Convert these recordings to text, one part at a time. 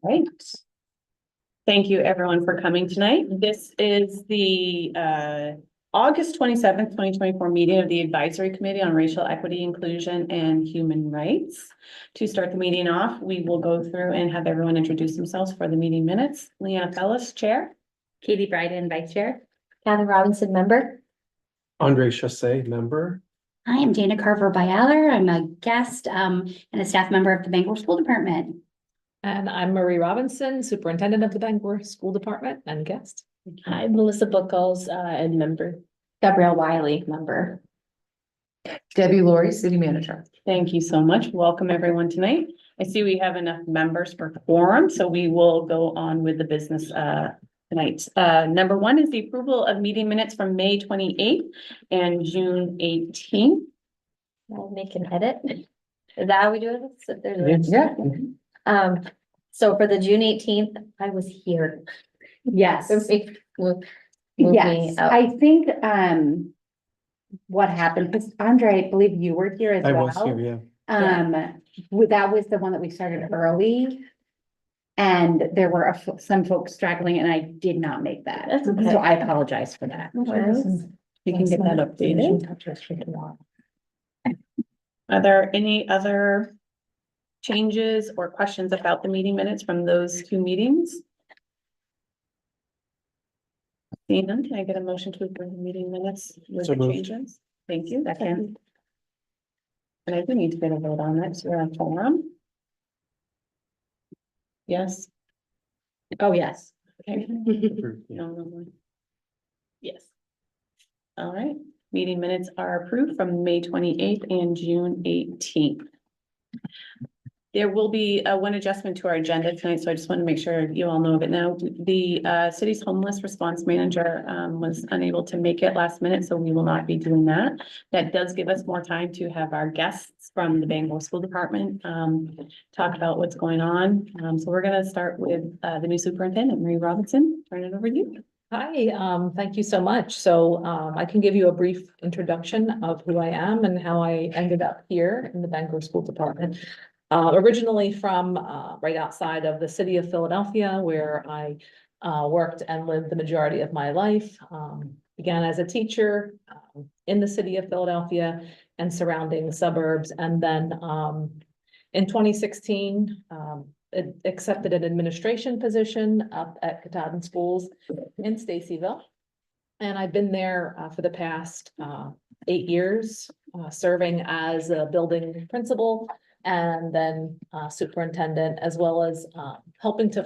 Right. Thank you, everyone, for coming tonight. This is the August 27th, 2024 meeting of the Advisory Committee on Racial Equity, Inclusion, and Human Rights. To start the meeting off, we will go through and have everyone introduce themselves for the meeting minutes. Leanna Fellis, Chair. Katie Bryden, Vice Chair. Kathy Robinson, Member. Andre Chassé, member. I am Dana Carver Byaller. I'm a guest and a staff member of the Bangor School Department. And I'm Marie Robinson, Superintendent of the Bangor School Department and guest. Hi, Melissa Buckles, and Member. Gabrielle Wiley, Member. Debbie Laurie, City Manager. Thank you so much. Welcome, everyone, tonight. I see we have enough members for quorum, so we will go on with the business tonight. Number one is the approval of meeting minutes from May 28th and June 18th. I'll make an edit. Is that how we do it? If there's Yeah. so for the June 18th, I was here. Yes. Move Yes, me up. I think what happened, because Andre, I believe you were here as I well. was here, yeah. That was the one that we started early. And there were some folks straggling and I did not make that. That's okay. So I apologize for that. No worries. You can get that updated. Are there any other changes or questions about the meeting minutes from those two meetings? Seeing none, can I get a motion to approve the meeting minutes with So the moved. changes? Thank you, second. And I do need to get a vote on that, so we're on forum. Yes. Oh, yes. Okay. Approved, yeah. No. Yes. All right, meeting minutes are approved from May 28th and June 18th. There will be one adjustment to our agenda tonight, so I just want to make sure you all know of it now. The city's homeless response manager was unable to make it last minute, so we will not be doing that. That does give us more time to have our guests from the Bangor School Department talk about what's going on. So we're going to start with the new superintendent, Marie Robinson. Turn it over to you. Hi, thank you so much. So I can give you a brief introduction of who I am and how I ended up here in the Bangor School Department. Originally from right outside of the city of Philadelphia, where I worked and lived the majority of my life. Began as a teacher in the city of Philadelphia and surrounding suburbs. And then in 2016, accepted an administration position up at Katahdin Schools in Stacyville. And I've been there for the past 8 years, serving as a building principal and then superintendent, as well as helping to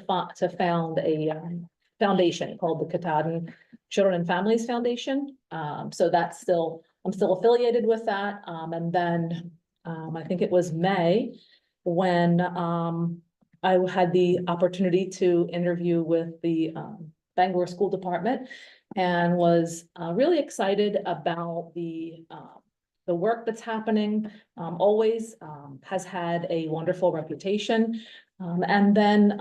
found a foundation called the Katahdin Children and Families Foundation. So that's I'm still affiliated with that. And then I think it was May when I had the opportunity to interview with the Bangor School Department and was really excited about the work that's happening. Always has had a wonderful reputation. And then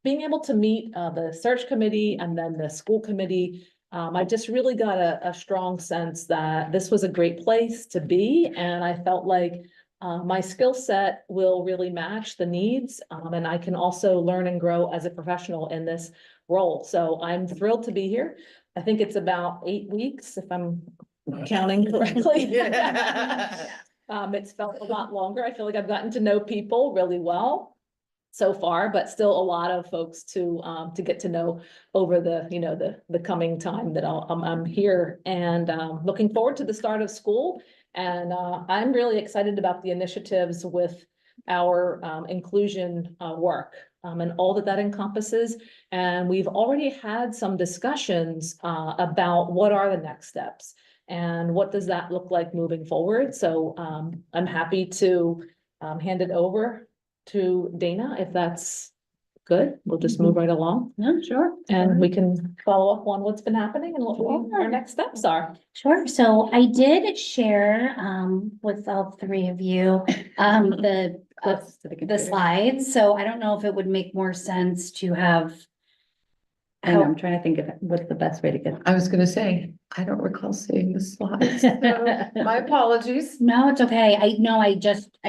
being able to meet the search committee and then the school committee, I just really got a strong sense that this was a great place to be. And I felt like my skill set will really match the needs, and I can also learn and grow as a professional in this role. So I'm thrilled to be here. I think it's about 8 weeks, if I'm counting correctly. It's felt a lot longer. I feel like I've gotten to know people really well so far, but still a lot of folks to get to know over the coming time that I'm here, and looking forward to the start of school. And I'm really excited about the initiatives with our inclusion work and all that encompasses. And we've already had some discussions about what are the next steps and what does that look like moving forward. So I'm happy to hand it over to Dana, if that's good. We'll just move right along. Yeah, sure. And we can follow up on what's been happening and what our next steps are. Sure. So I did share with all three of you the slides. So I don't know if it would make more sense to have And I'm trying to think of what's the best way to get. I was gonna say, I don't recall seeing the slides, so my apologies. No, it's okay. I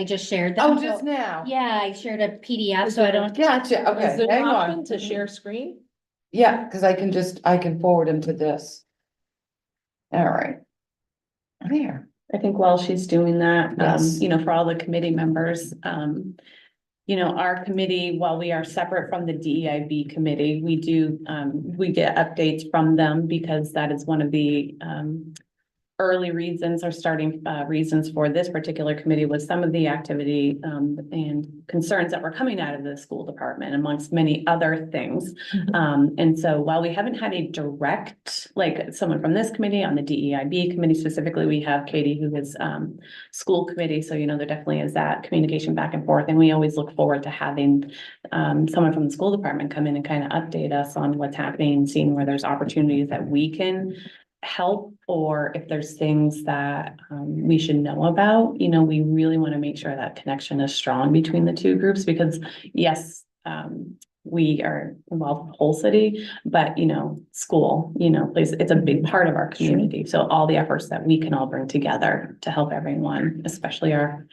just shared them. Oh, just now? Yeah, I shared a PDF, so I don't. Gotcha, Is okay, there an hang option on. to share screen? Yeah, cause I can forward them to this. All right. There. I think while she's doing that, Yes. you know, for all the committee members, you know, our committee, while we are separate from the DEIB committee, we do, we get updates from them because that is one of the, early reasons or starting, reasons for this particular committee was some of the activity, and concerns that were coming out of the school department amongst many other things. And so while we haven't had a direct, like someone from this committee on the DEIB committee specifically, we have Katie who is school committee. So, you know, there definitely is that communication back and forth. And we always look forward to having someone from the school department come in and kind of update us on what's happening, seeing where there's opportunities that we can help, or if there's things that we should know about. You know, we really want to make sure that connection is strong between the two groups because yes, we are involved with the whole city, but you know, school, you know, it's a big part of our community. So all the efforts that we can all bring together to help everyone, especially our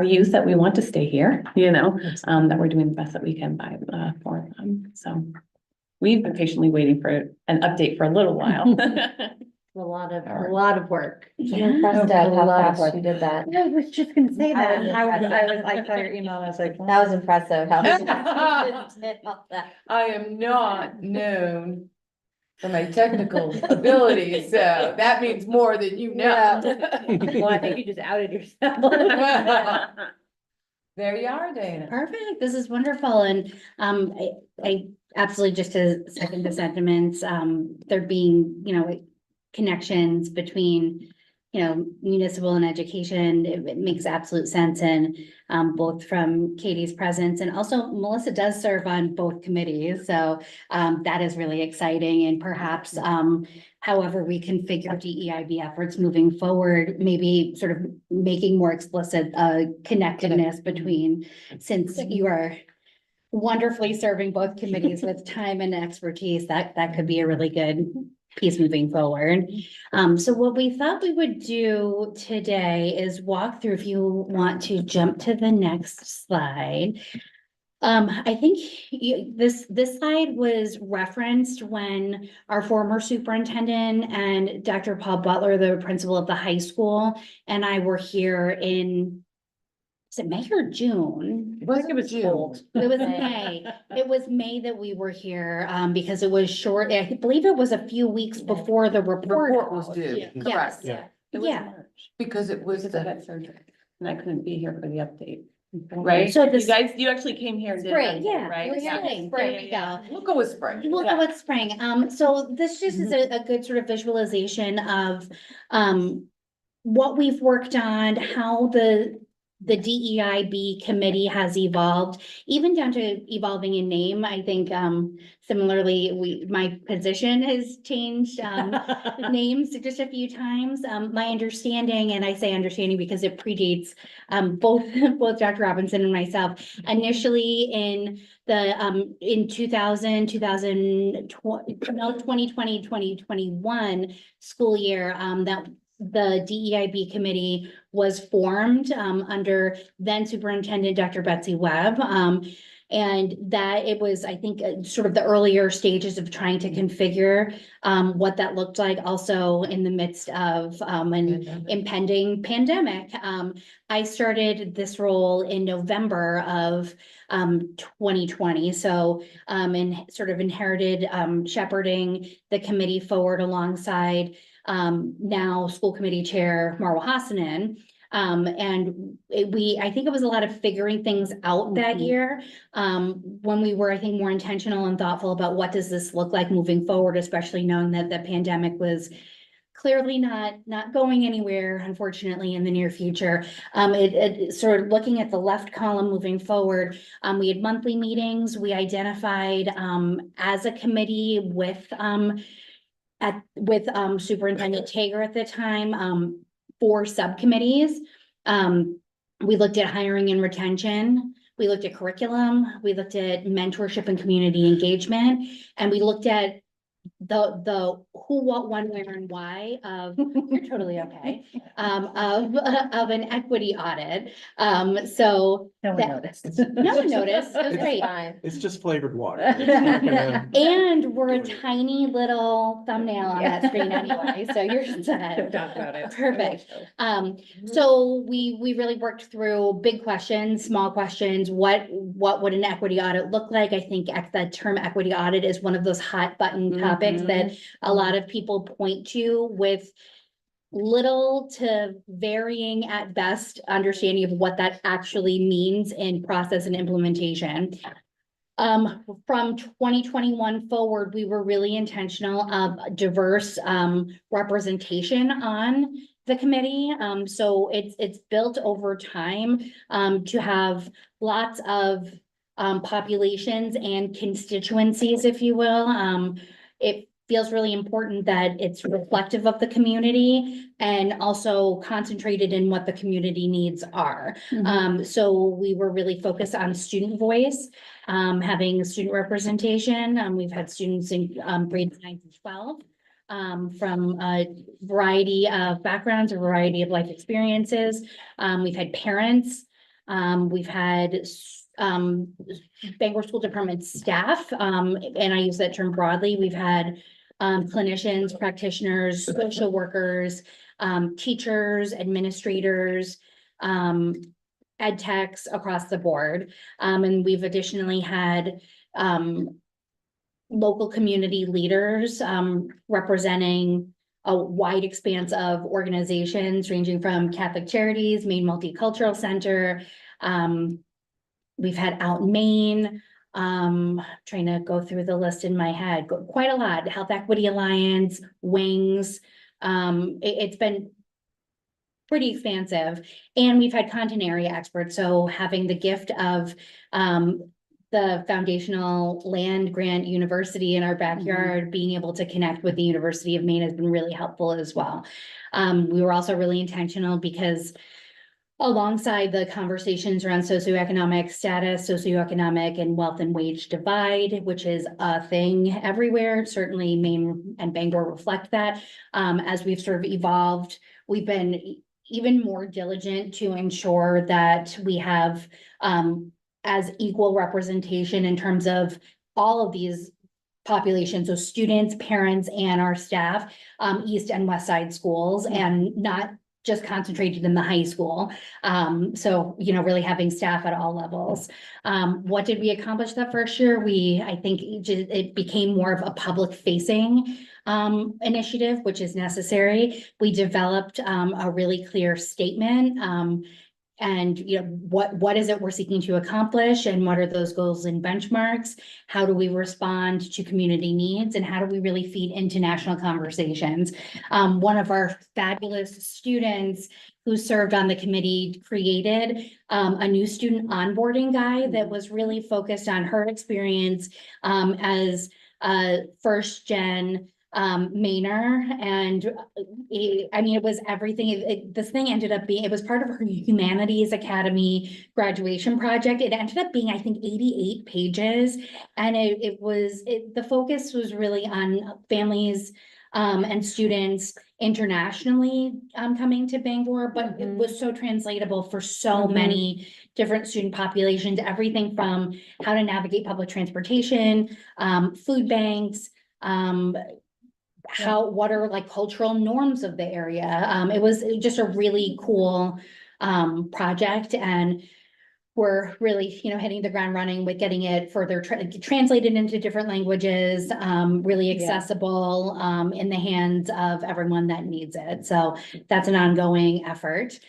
youth that we want to stay here, you know, that we're doing the best that we can by for them. So we've been patiently waiting for an update for a little while. A lot of work. I'm impressed at how fast Lord. you did that. I was just gonna say that. I saw your email and I was like. That was impressive. How you did all that. I am not known for my technical abilities, so that means more than you know. Well, I think you just outed yourself. There you are, Dana. Perfect. This is wonderful. And I absolutely just to second the sentiments, there being, you know, connections between, you know, municipal and education, it makes absolute sense. And both from Katie's presence and also Melissa does serve on both committees. So that is really exciting and perhaps however we configure DEIB efforts moving forward, maybe sort of making more explicit connectedness between, since you are wonderfully serving both committees with time and expertise, that could be a really good piece moving forward. So what we thought we would do today is walk through, if you want to jump to the next slide. I think this slide was referenced when our former superintendent and Dr. Paul Butler, the principal of the high school, and I were here in, is it May or June? I think it was June. It was May. It was May that we were here, because it was short. I believe it was a few weeks before the report. Report was due, Yes. correct, Yeah. It was Yeah. March, because it was because I the, got surgery and I couldn't be here for the update. Right? So You this- guys, you actually came here and did Spring, that, yeah, right? it was Yeah. spring. There we go. look, it was spring. We'll go with spring. So this just is a good sort of visualization of, what we've worked on, how the DEIB committee has evolved, even down to evolving in name. I think, similarly, my position has changed, names just a few times. My understanding, and I say understanding because it predates, both Dr. Robinson and myself, initially in the, in 2020 school year, that the DEIB committee was formed, under then Superintendent Dr. Betsy Webb. And that it was, I think, sort of the earlier stages of trying to configure, what that looked like, also in the midst of, an impending pandemic. I started this role in November of 2020. So, and sort of inherited, shepherding the committee forward alongside now school committee chair Marwa Hassanen. And I think it was a lot of figuring things out that year. When we were, I think, more intentional and thoughtful about what does this look like moving forward, especially knowing that the pandemic was clearly not going anywhere, unfortunately, in the near future. It sort of looking at the left column moving forward, we had monthly meetings. We identified, as a committee with Superintendent Tager at the time, 4 subcommittees. We looked at hiring and retention. We looked at curriculum. We looked at mentorship and community engagement. And we looked at the who, what, when, where, and why of, you're totally okay, of an equity audit. So. No one that- noticed. No one noticed, that's It's great. Fine. It's just flavored water. It's not gonna- And we're a tiny little thumbnail on that screen anyway, so you're set. Talk about it. Perfect. So we really worked through big questions, small questions, what would an equity audit look like? I think the term equity audit is one of those hot button topics that a lot of people point to with little to varying at best understanding of what that actually means in process and implementation. From 2021 forward, we were really intentional of diverse representation on the committee. So it's built over time to have lots of populations and constituencies, if you will. It feels really important that it's reflective of the community and also concentrated in what the community needs are. So we were really focused on student voice, having student representation. We've had students in grades 9 through 12 from a variety of backgrounds, a variety of life experiences. We've had parents, we've had Bangor School Department staff, and I use that term broadly. We've had clinicians, practitioners, social workers, teachers, administrators, ed techs across the board. And we've additionally had local community leaders representing a wide expanse of organizations ranging from Catholic Charities, Maine Multicultural Center. We've had Out Maine, trying to go through the list in my head, quite a lot. Health Equity Alliance, Wings. It's been pretty expansive, and we've had content area experts. So having the gift of the foundational land grant university in our backyard, being able to connect with the University of Maine has been really helpful as well. We were also really intentional because alongside the conversations around socioeconomic status, socioeconomic and wealth and wage divide, which is a thing everywhere, certainly Maine and Bangor reflect that. As we've sort of evolved, we've been even more diligent to ensure that we have as equal representation in terms of all of these populations, so students, parents, and our staff, East and West Side schools, and not just concentrated in the high school. So, really having staff at all levels. What did we accomplish that first year? I think it became more of a public facing initiative, which is necessary. We developed a really clear statement and what is it we're seeking to accomplish, and what are those goals and benchmarks? How do we respond to community needs, and how do we really feed into national conversations? One of our fabulous students who served on the committee created a new student onboarding guide that was really focused on her experience as a first gen Mainer, and it was everything. This thing ended up being, it was part of her Humanities Academy graduation project. It ended up being, I think, 88 pages. And the focus was really on families and students internationally coming to Bangor, but it was so translatable for so many different student populations, everything from how to navigate public transportation, food banks, what are like cultural norms of the area. It was just a really cool project, and we're really, hitting the ground running with getting it further translated into different languages, really accessible in the hands of everyone that needs it. So that's an ongoing effort.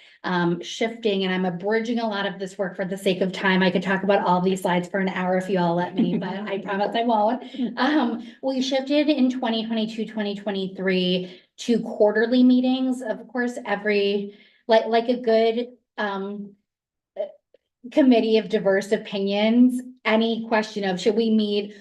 Shifting, and I'm abridging a lot of this work for the sake of time. I could talk about all these slides for an hour if you all let me, but I promise I won't. We shifted in 2022, 2023 to quarterly meetings. Of course, like a good committee of diverse opinions, any question of should we meet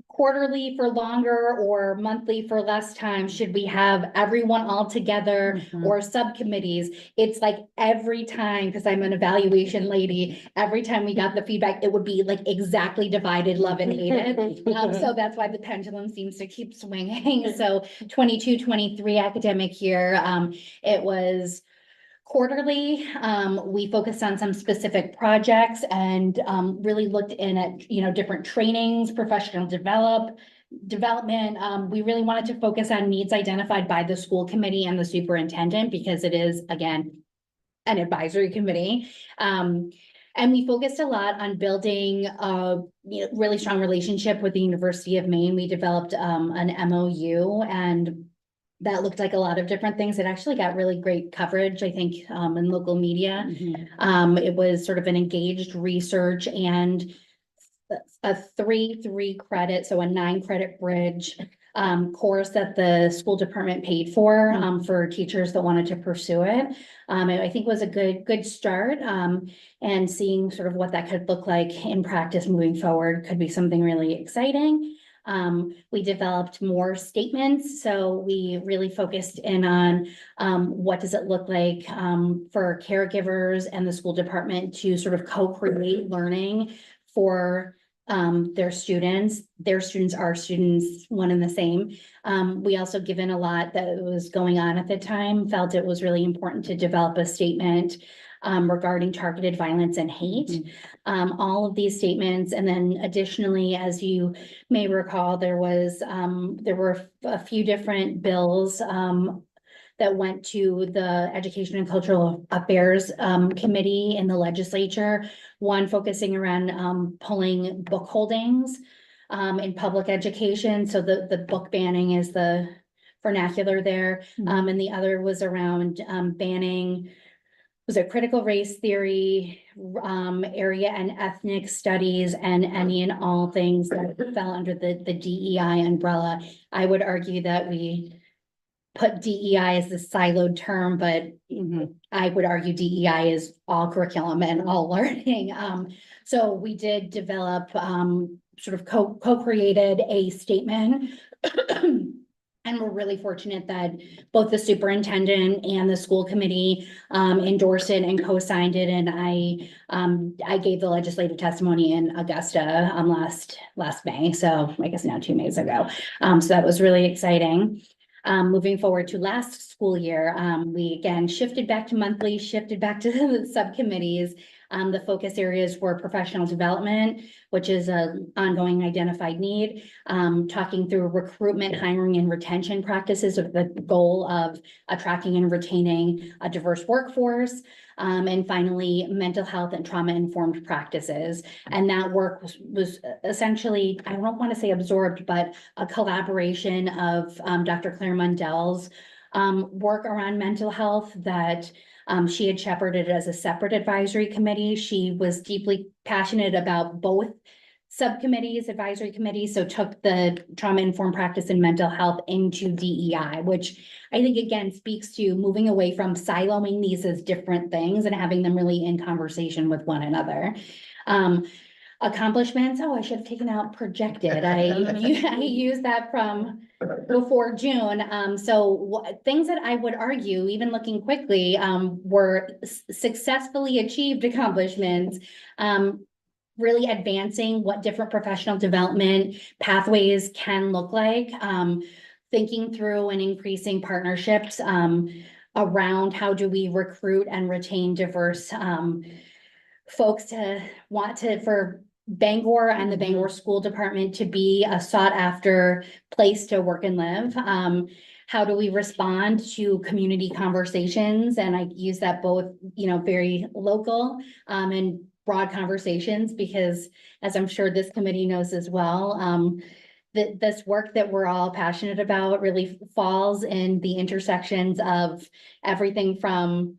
quarterly for longer or monthly for less time? Should we have everyone all together Mhm. or subcommittees? It's like every time, because I'm an evaluation lady, every time we got the feedback, it would be like exactly divided, love and hated. So that's why the pendulum seems to keep swinging. So 22-23 academic year, it was quarterly. We focused on some specific projects and really looked in at, different trainings, professional development. We really wanted to focus on needs identified by the school committee and the superintendent because it is, again, an advisory committee. And we focused a lot on building a really strong relationship with the University of Maine. We developed an MOU, and that looked like a lot of different things. It actually got really great coverage, I think, in local media. Mhm. It was sort of an engaged research and a 3 credit, so a 9 credit bridge course that the school department paid for teachers that wanted to pursue it. I think was a good start. And seeing sort of what that could look like in practice moving forward could be something really exciting. We developed more statements, so we really focused in on what does it look like for caregivers and the school department to sort of co-create learning for their students. Their students are students, one and the same. We also, given a lot that was going on at the time, felt it was really important to develop a statement regarding targeted violence and hate. All of these statements, and then additionally, as you may recall, there were a few different bills that went to the Education and Cultural Affairs Committee in the legislature. One focusing around pulling book holdings in public education. So the book banning is the vernacular there. And the other was around banning, was it critical race theory, area and ethnic studies, and any and all things that fell under the DEI umbrella. I would argue that we put DEI as the siloed term, but I would argue DEI is all curriculum and all learning. So we did develop, sort of co-created a statement. And we're really fortunate that both the superintendent and the school committee endorsed it and co-signed it. And I gave the legislative testimony in Augusta last May, so I guess now 2 Mays ago. So that was really exciting. Moving forward to last school year, we again shifted back to monthly, shifted back to the subcommittees. The focus areas were professional development, which is an ongoing identified need, talking through recruitment, hiring, and retention practices with the goal of attracting and retaining a diverse workforce. And finally, mental health and trauma-informed practices. And that work was essentially, I don't want to say absorbed, but a collaboration of Dr. Claire Mundell's work around mental health that she had shepherded as a separate advisory committee. She was deeply passionate about both subcommittees, advisory committees, so took the trauma-informed practice and mental health into DEI, which I think again speaks to moving away from siloing these as different things and having them really in conversation with one another. Accomplishments, I should have taken out projected. I used that from before June. So things that I would argue, even looking quickly, were successfully achieved accomplishments. Really advancing what different professional development pathways can look like. Thinking through and increasing partnerships around how do we recruit and retain diverse folks to want to, for Bangor and the Bangor School Department to be a sought after place to work and live. How do we respond to community conversations? And I use that both, very local and broad conversations, because as I'm sure this committee knows as well, this work that we're all passionate about really falls in the intersections of everything from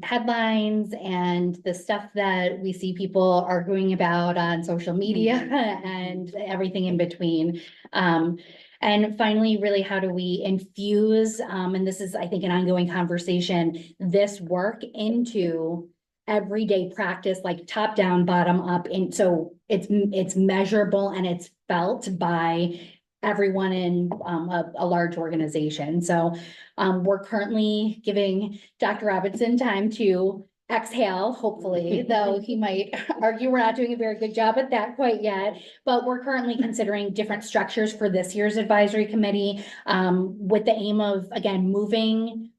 headlines and the stuff that we see people arguing about on social media and everything in between. And finally, really, how do we infuse, and this is, I think, an ongoing conversation, this work into everyday practice, like top down, bottom up, and so it's measurable and it's felt by everyone in a large organization. So we're currently giving Dr. Robinson time to exhale, hopefully, though he might argue we're not doing a very good job at that quite yet. But we're currently considering different structures for this year's advisory committee, with the aim of, again, moving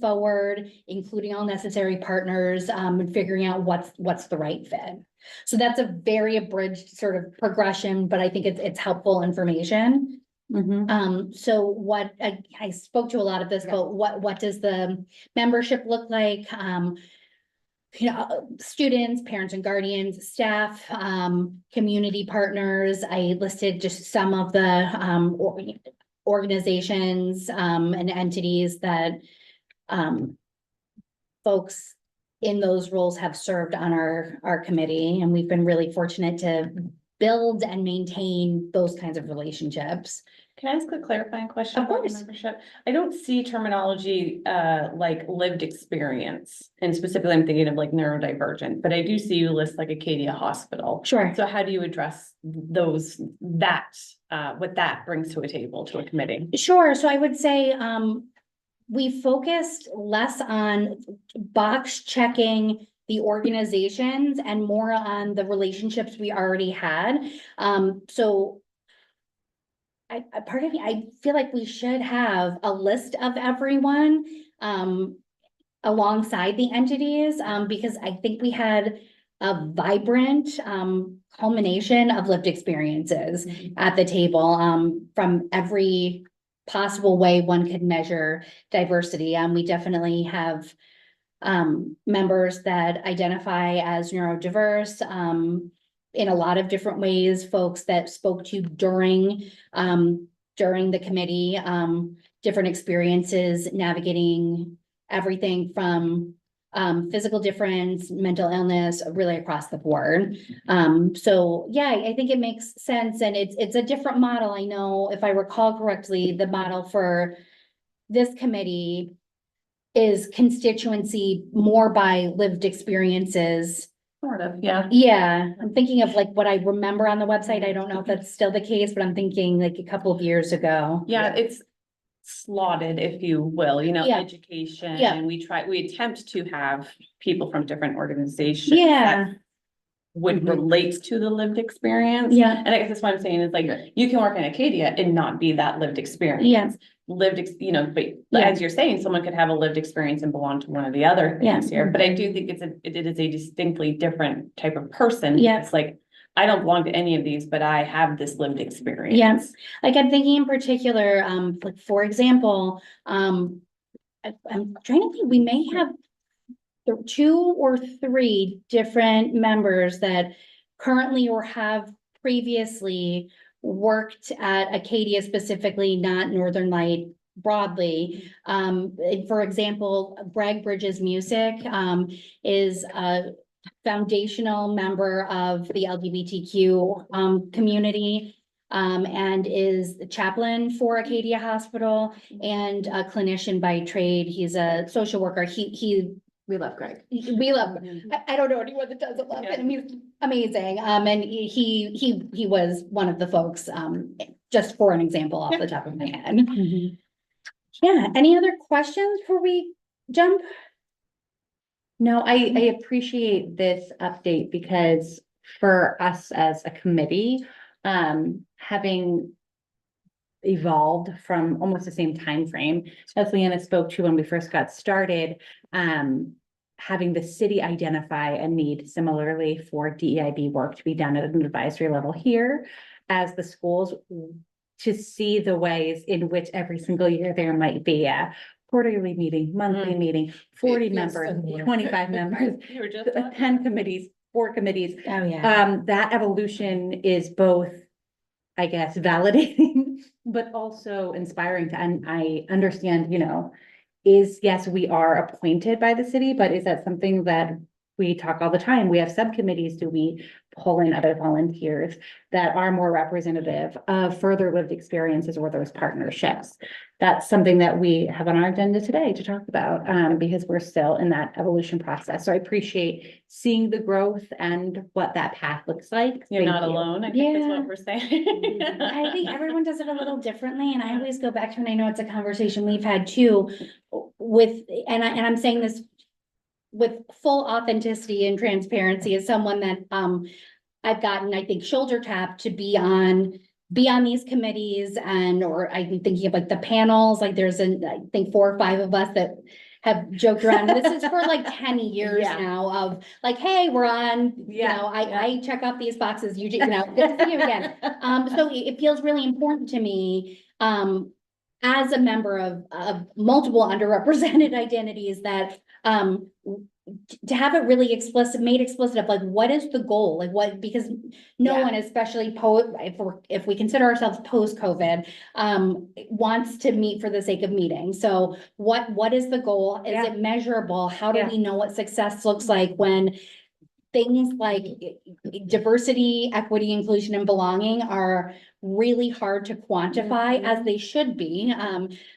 forward, including all necessary partners, and figuring out what's the right fit. So that's a very abridged sort of progression, but I think it's helpful information. So what, I spoke to a lot of this, but what does the membership look like? Students, parents and guardians, staff, community partners. I listed just some of the organizations and entities that folks in those roles have served on our committee, and we've been really fortunate to build and maintain those kinds of relationships. Can I ask a clarifying question? Of about course. membership? I don't see terminology like lived experience, and specifically I'm thinking of like neurodivergent, but I do see you list like Acadia Hospital. Sure. So how do you address what that brings to a table, to a committee? Sure. So I would say, we focused less on box checking the organizations and more on the relationships we already had. So part of me, I feel like we should have a list of everyone, alongside the entities, because I think we had a vibrant, culmination of lived experiences at the table, from every possible way one could measure diversity. We definitely have members that identify as neurodiverse, in a lot of different ways, folks that spoke to during the committee, different experiences navigating everything from physical difference, mental illness, really across the board. So yeah, I think it makes sense, and it's a different model. I know, if I recall correctly, the model for this committee is constituency more by lived experiences. Sort of, yeah. Yeah, I'm thinking of like what I remember on the website. I don't know if that's still the case, but I'm thinking like a couple of years ago. Yeah, it's slotted, if you will, Yeah. education. Yeah. We attempt to have people from different organizations. Yeah. that would Mhm. relate to the lived experience. Yeah. And I guess that's what I'm saying is like, you can work in Acadia and not be that lived experience. Yeah. But Yeah. as you're saying, someone could have a lived experience and belong to one of the other Yeah. things here, but I do think it is a distinctly different type of person. Yeah. It's like, I don't belong to any of these, but I have this lived experience. Yeah. Like I'm thinking in particular, like for example, I'm trying to think, we may have 2 or 3 different members that currently or have previously worked at Acadia specifically, not Northern Light broadly. For example, Greg Bridges Music is a foundational member of the LGBTQ community, and is the chaplain for Acadia Hospital and a clinician by trade. He's a social worker. We love Greg. We love him. I don't know anyone that doesn't love him. He's amazing. And he was one of the folks, just for an example off the top of my head. Yeah, any other questions before we jump? No, I appreciate this update because for us as a committee, having evolved from almost the same time frame as Leanna spoke to when we first got started, having the city identify a need similarly for DEIB work to be done at an advisory level here as the schools, to see the ways in which every single year there might be a quarterly meeting, monthly meeting, 40 It feels members, similar. 25 members, You were just. 10 committees, 4 committees. Oh, yeah. That evolution is both, I guess, validating, but also inspiring to, and I understand, yes, we are appointed by the city, but is that something that we talk all the time, we have subcommittees, do we pull in other volunteers that are more representative of further lived experiences or those partnerships? That's something that we have on our agenda today to talk about, because we're still in that evolution process. So I appreciate seeing the growth and what that path looks like. You're not Thank you. alone, I think is Yeah. what we're saying. I think everyone does it a little differently, and I always go back to, and I know it's a conversation we've had too, with, and I'm saying this with full authenticity and transparency as someone that, I've gotten, I think, shoulder tapped to be on these committees, and, or I'm thinking of like the panels, like there's I think 4 or 5 of us that have joked around. This is for like 10 years Yeah. now of like, hey, we're on, you Yeah, know, I check off these boxes, you know, good to see you again. So it feels really important to me, as a member of multiple underrepresented identities that, to have it really made explicit of like, what is the goal? Like what, because no Yeah. one, especially if we consider ourselves post-COVID, wants to meet for the sake of meeting. So what is the goal? Is Yeah. it measurable? How do Yeah. we know what success looks like when things like diversity, equity, inclusion, and belonging are really hard to quantify as they should be?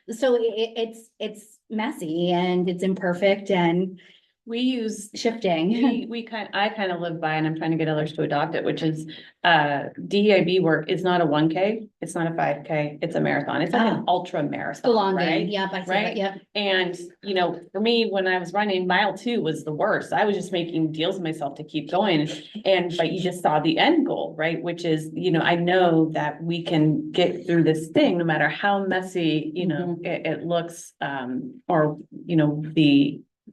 So it's messy and it's imperfect and We use shifting. I kind of live by, and I'm trying to get others to adopt it, which is, DEIB work is not a 1K, it's not a 5K, it's a marathon. It's like an ultra marathon, The long game, right? yep, I see Right? that, yep. And, you know, for me, when I was running, mile 2 was the worst. I was just making deals with myself to keep going. But you just saw the end goal, right? Which is, you know, I know that we can get through this thing, no matter how messy, you know, it looks, or, you know,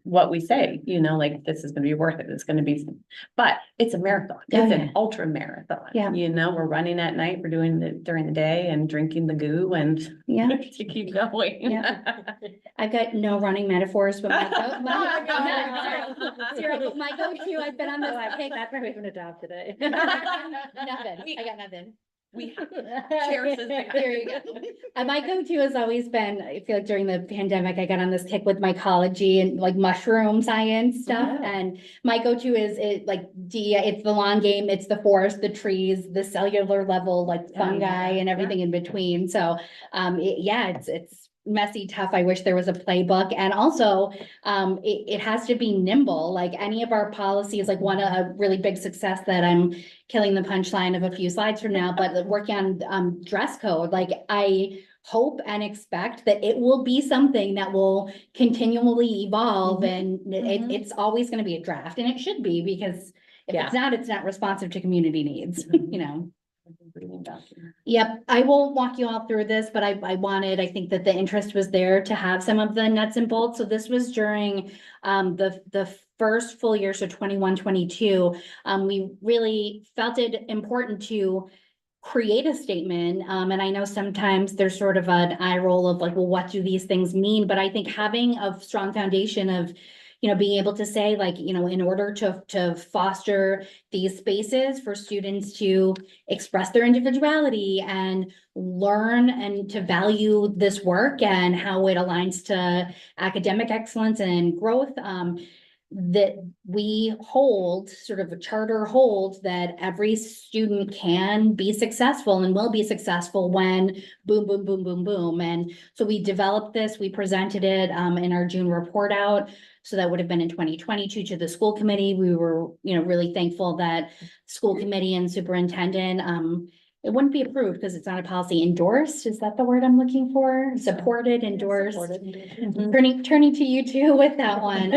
what we say, you know, like, this is gonna be worth it, it's gonna be, but it's a marathon, Oh, it's yeah. an ultra marathon. Yeah. You know, we're running at night, we're doing it during the day and drinking the goo and Yeah, to keep going. Yeah. I've got no running metaphors, but my go-to, I've been on this kick. That's why we haven't adopted it. Nothing, I got nothing. We Cheers is the- There you go. My go-to has always been, I feel like during the pandemic, I got on this kick with mycology and like mushroom science stuff. Yeah. And my go-to is it's the long game, it's the forest, the trees, the cellular level, like fungi and everything in between. So, it's messy, tough. I wish there was a playbook. And also, it has to be nimble, like any of our policies, like a really big success that I'm killing the punchline of a few slides from now, but working on dress code, like I hope and expect that it will be something that will continually evolve and it's always gonna be a draft, and it should be, because if Yeah. it's not responsive to community needs, you know? Yep, I won't walk you all through this, but I think that the interest was there to have some of the nuts and bolts. So this was during the first full year, so 21-22. We really felt it important to create a statement. And I know sometimes there's sort of an eye roll of like, well, what do these things mean? But I think having a strong foundation of, you know, being able to say like, you know, in order to foster these spaces for students to express their individuality and learn and to value this work and how it aligns to academic excellence and growth, that we hold, sort of a charter holds, that every student can be successful and will be successful when boom, boom, boom, boom, boom. And so we developed this, we presented it in our June report out. So that would have been in 2022 to the school committee. We were, you know, really thankful that school committee and superintendent, it wouldn't be approved because it's not a policy, endorsed. Is that the word I'm looking for? Supported, endorsed. Turning to you too with that one,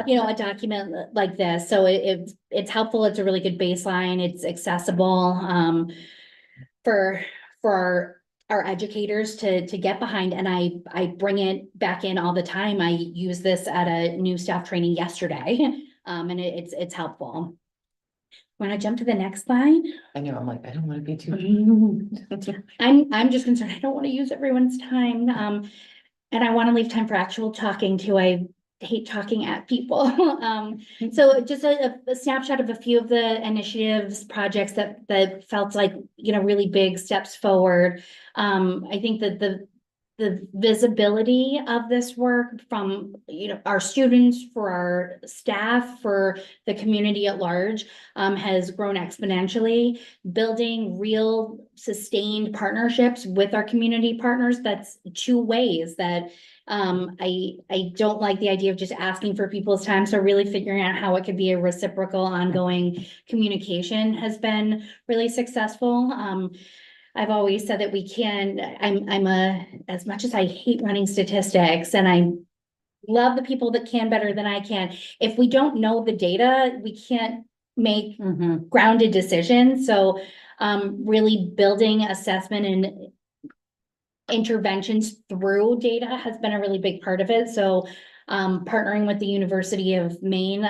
you know, a document like this. So it's helpful. It's a really good baseline. It's accessible, for our educators to get behind. And I bring it back in all the time. I use this at a new staff training yesterday. And it's helpful. Want to jump to the next slide? I know, I'm like, I don't wanna be too. I'm just concerned, I don't want to use everyone's time, and I want to leave time for actual talking too. I hate talking at people. So just a snapshot of a few of the initiatives, projects that felt like, you know, really big steps forward. I think that the visibility of this work from, our students, for our staff, for the community at large, has grown exponentially. Building real sustained partnerships with our community partners, that's two ways that I don't like the idea of just asking for people's time. So really figuring out how it could be a reciprocal, ongoing communication has been really successful. I've always said that as much as I hate running statistics and I love the people that can better than I can, if we don't know the data, we can't make grounded decisions. So, really building assessment and interventions through data has been a really big part of it. So, partnering with the University of Maine,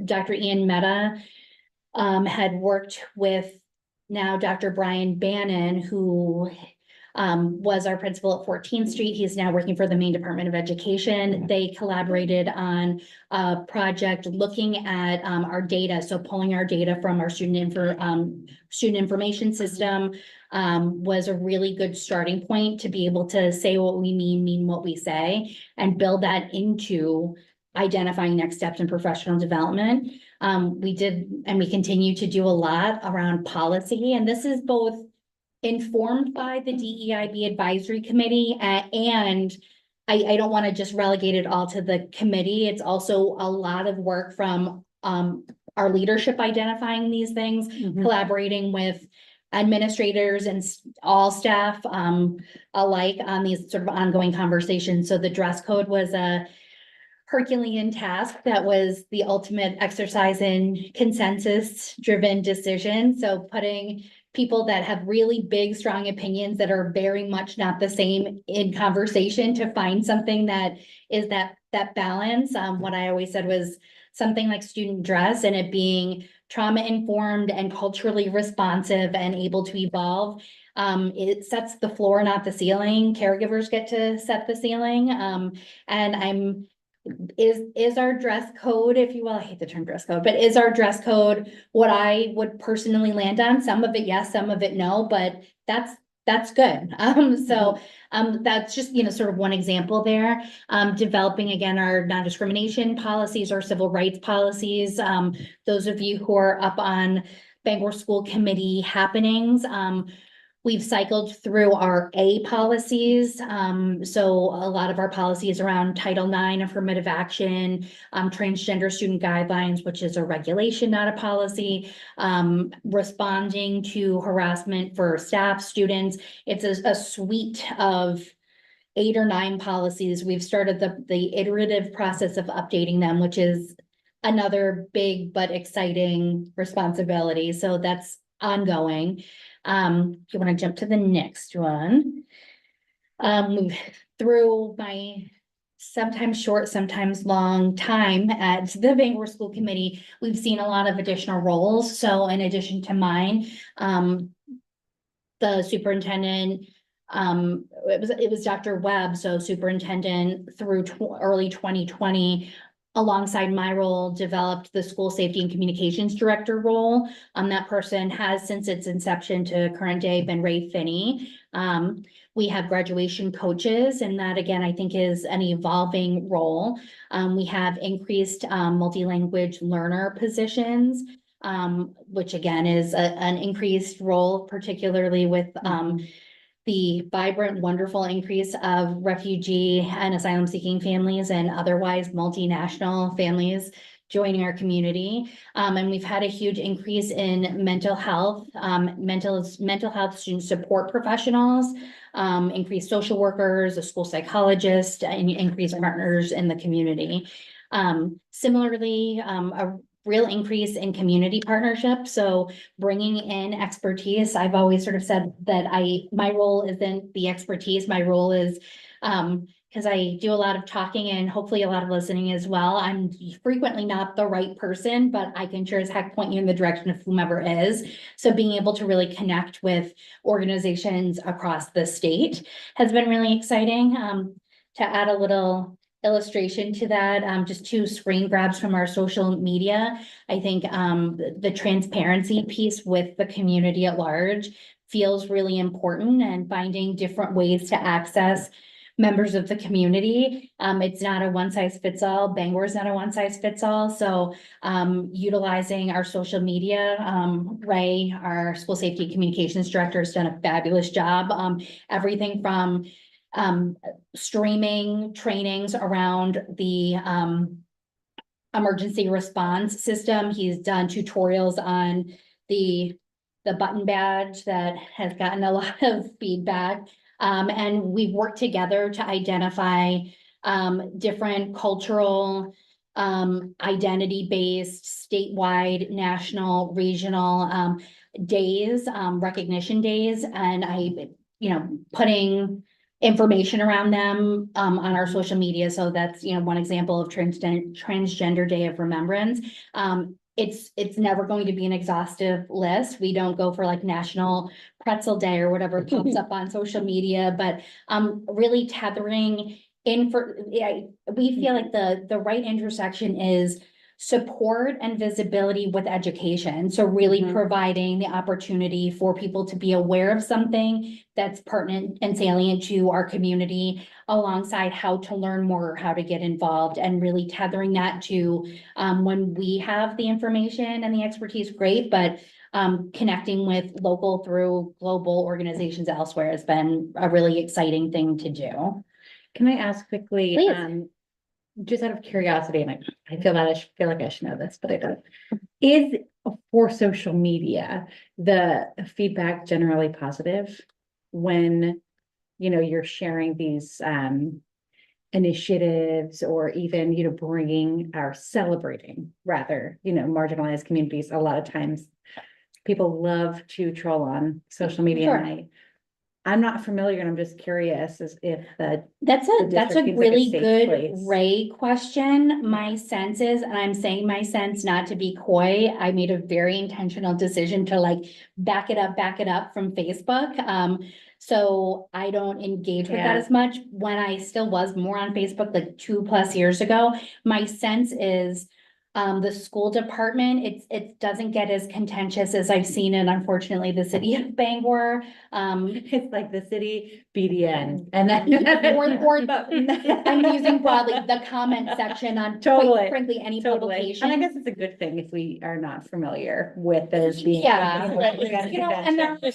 Dr. Ian Mehta, had worked with now Dr. Brian Bannon, who was our principal at 14th Street. He's now working for the Maine Department of Education. They collaborated on a project looking at our data. So pulling our data from our student information system was a really good starting point to be able to say what we mean what we say, and build that into identifying next steps in professional development. We did, and we continue to do a lot around policy, and this is both informed by the DEIB Advisory Committee, and I don't want to just relegate it all to the committee. It's also a lot of work from our leadership identifying these things, collaborating with administrators and all staff alike on these sort of ongoing conversations. So the dress code was a Herculean task that was the ultimate exercise in consensus-driven decision. So putting people that have really big, strong opinions that are very much not the same in conversation to find something that is that balance. What I always said was something like student dress and it being trauma-informed and culturally responsive and able to evolve. It sets the floor, not the ceiling. Caregivers get to set the ceiling. And is our dress code, if you will, I hate the term dress code, but is our dress code what I would personally land on? Some of it, yes, some of it, no, but that's good. That's just, sort of one example there. Developing again, our non-discrimination policies, our civil rights policies. Those of you who are up on Bangor School Committee happenings, we've cycled through our A policies. So a lot of our policies around Title IX, affirmative action, transgender student guidelines, which is a regulation, not a policy, responding to harassment for staff, students. It's a suite of 8 or 9 policies. We've started the iterative process of updating them, which is another big but exciting responsibility. So that's ongoing. If you want to jump to the next one. Through my sometimes short, sometimes long time at the Bangor School Committee, we've seen a lot of additional roles. So in addition to mine, the superintendent, it was Dr. Webb, so superintendent through early 2020, alongside my role, developed the school safety and communications director role. That person has, since its inception to current day, been Ray Finney. We have graduation coaches, and that again, I think is an evolving role. We have increased multi-language learner positions, which again is an increased role, particularly with the vibrant, wonderful increase of refugee and asylum seeking families and otherwise multinational families joining our community. And we've had a huge increase in mental health student support professionals, increased social workers, a school psychologist, and increased partners in the community. Similarly, a real increase in community partnerships. So bringing in expertise. I've always sort of said that my role isn't the expertise. My role is, because I do a lot of talking and hopefully a lot of listening as well. I'm frequently not the right person, but I can sure as heck point you in the direction of whomever is. So being able to really connect with organizations across the state has been really exciting. To add a little illustration to that, just two screen grabs from our social media. I think, the transparency piece with the community at large feels really important, and finding different ways to access members of the community. It's not a one size fits all. Bangor is not a one size fits all. So, utilizing our social media, Ray, our school safety communications director, has done a fabulous job. Everything from streaming trainings around the emergency response system. He's done tutorials on the button badge that has gotten a lot of feedback. And we've worked together to identify different cultural, identity-based, statewide, national, regional days, recognition days, and putting information around them on our social media. So that's, one example of Transgender Day of Remembrance. It's never going to be an exhaustive list. We don't go for like National Pretzel Day or whatever pops up on social media, but really tethering in we feel like the right intersection is support and visibility with education. So really providing the opportunity for people to be aware of something that's pertinent and salient to our community, alongside how to learn more, how to get involved, and really tethering that to when we have the information and the expertise, great, but connecting with local through global organizations elsewhere has been a really exciting thing to do. Can I ask quickly? Please. Just out of curiosity, and I feel that feel like I should know this, but I don't. Is for social media, the feedback generally positive when, you're sharing these initiatives, or even, bringing or celebrating rather, marginalized communities? A lot of times people love to troll on social media. Sure. And I'm not familiar, and I'm just curious as if That's a district seems like a really safe good place. Ray question. My sense is, and I'm saying my sense not to be coy, I made a very intentional decision to back it up from Facebook. So I don't engage with that Yeah. as much. When I still was more on Facebook, 2+ years ago, my sense is the school department, it doesn't get as contentious as I've seen in, unfortunately, the city of Bangor. It's like the city BDN, and then. I'm using broadly the comment section on quite Totally, frankly, any Totally, publication. and I guess it's a good thing if we are not familiar with those being. Yeah, and there are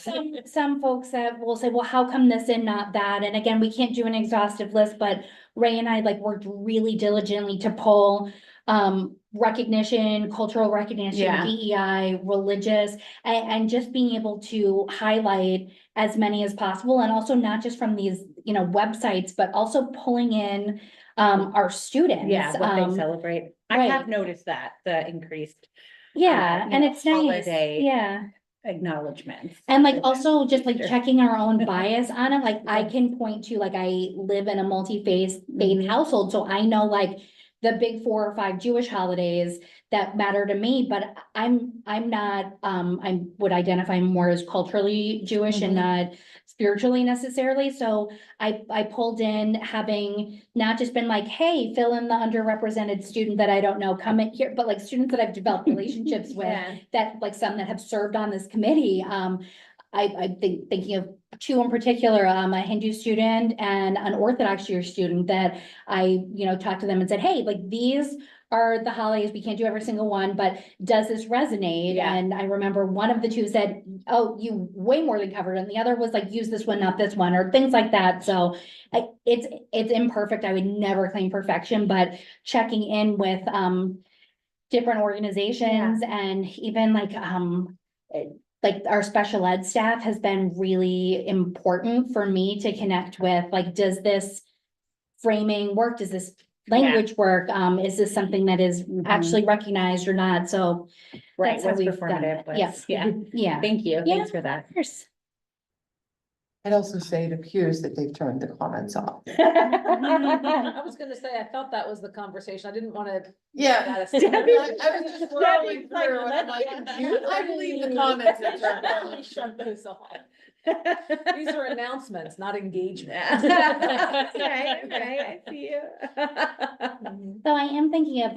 some folks that will say, well, how come this and not that? And again, we can't do an exhaustive list, but Ray and I worked really diligently to pull recognition, cultural recognition, Yeah. DEI, religious, and just being able to highlight as many as possible, and also not just from these, websites, but also pulling in our students. Yeah, what they celebrate. I right. have noticed that, the increased. Yeah, and it's nice, holiday yeah. acknowledgements. And also just Sure. checking our own bias on it, I can point to, I live in a multi-faith household, so I know the big 4 or 5 Jewish holidays that matter to me, but I'm not, I would identify more as culturally Jewish and not spiritually necessarily. So I pulled in, having not just been hey, fill in the underrepresented student that I don't know, come in here, but students that I've developed relationships with, Yeah. that some that have served on this committee. I think thinking of 2 in particular, a Hindu student and an Orthodox Jewish student that I, talked to them and said, hey, these are the holidays, we can't do every single one, but does this resonate? Yeah. And I remember one of the 2 said, oh, you way more than covered, and the other was use this one, not this one, or things like that. So it's imperfect. I would never claim perfection, but checking in with different organizations, and even our special ed staff has been really important for me to connect with. Does this framing work? Does this language work? Is this something that is actually recognized or not? So Right, that's how what's we've done performative, it. what's- Yeah. Yeah. Thank you, Yeah. thanks for that. Of course. I'd also say it appears that they've turned the comments off. I was gonna say, I thought that was the conversation. I didn't wanna. Yeah. That is- I was just scrolling Debbie's like, through and I'm let's get I believe the comments have turned off. Shut those off. These are announcements, not engagement. Right, I see you. So I am thinking of,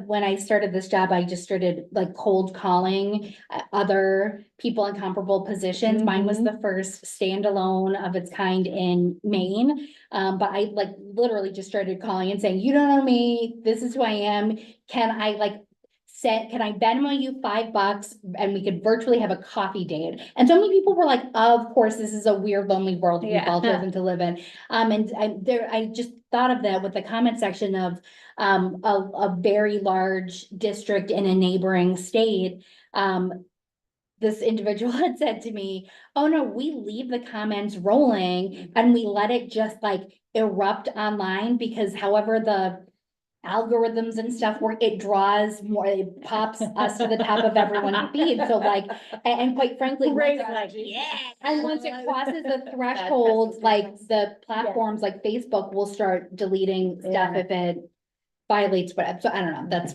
when I started this job, I just started like cold calling other people in comparable positions. Mine was the first standalone of its kind in Maine. But I like literally just started calling and saying, you don't know me, this is who I am. Can I Venmo you $5 and we could virtually have a coffee date? And so many people were like, of course, this is a weird, lonely world we've all chosen to live in. I just thought of that with the comment section of a very large district in a neighboring state. This individual had said to me, oh no, we leave the comments rolling and we let it just like erupt online, because however the algorithms and stuff work, it draws more, it pops us to the top of everyone's feed. So like, and quite frankly, Great once- strategy. and once it crosses the threshold, like the platforms like Facebook will start deleting stuff if it violates what, so I don't know,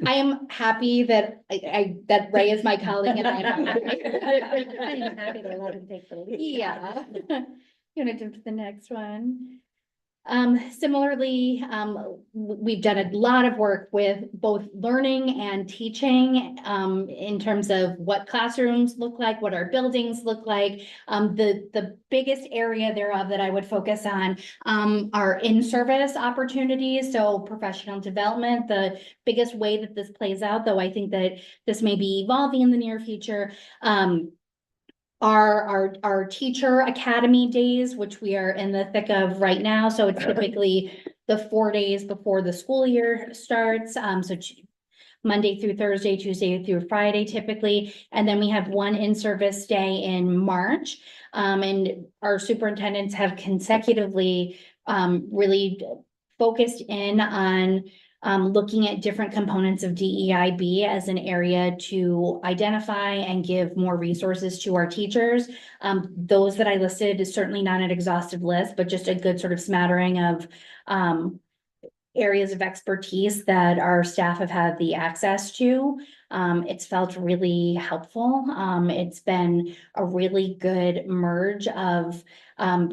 I am happy that that Ray is my colleague and I'm happy to let him take the lead. Yeah. You wanna jump to the next one? Similarly, we've done a lot of work with both learning and teaching, in terms of what classrooms look like, what our buildings look like. The biggest area thereof that I would focus on, are in-service opportunities, so professional development. The biggest way that this plays out, though I think that this may be evolving in the near future, our teacher academy days, which we are in the thick of right now. So it's typically the 4 days before the school year starts. So Monday through Thursday, Tuesday through Friday typically. And then we have one in-service day in March. And our superintendents have consecutively really focused in on looking at different components of DEIB as an area to identify and give more resources to our teachers. Those that I listed is certainly not an exhaustive list, but just a good sort of smattering of areas of expertise that our staff have had the access to. It's felt really helpful. It's been a really good merge of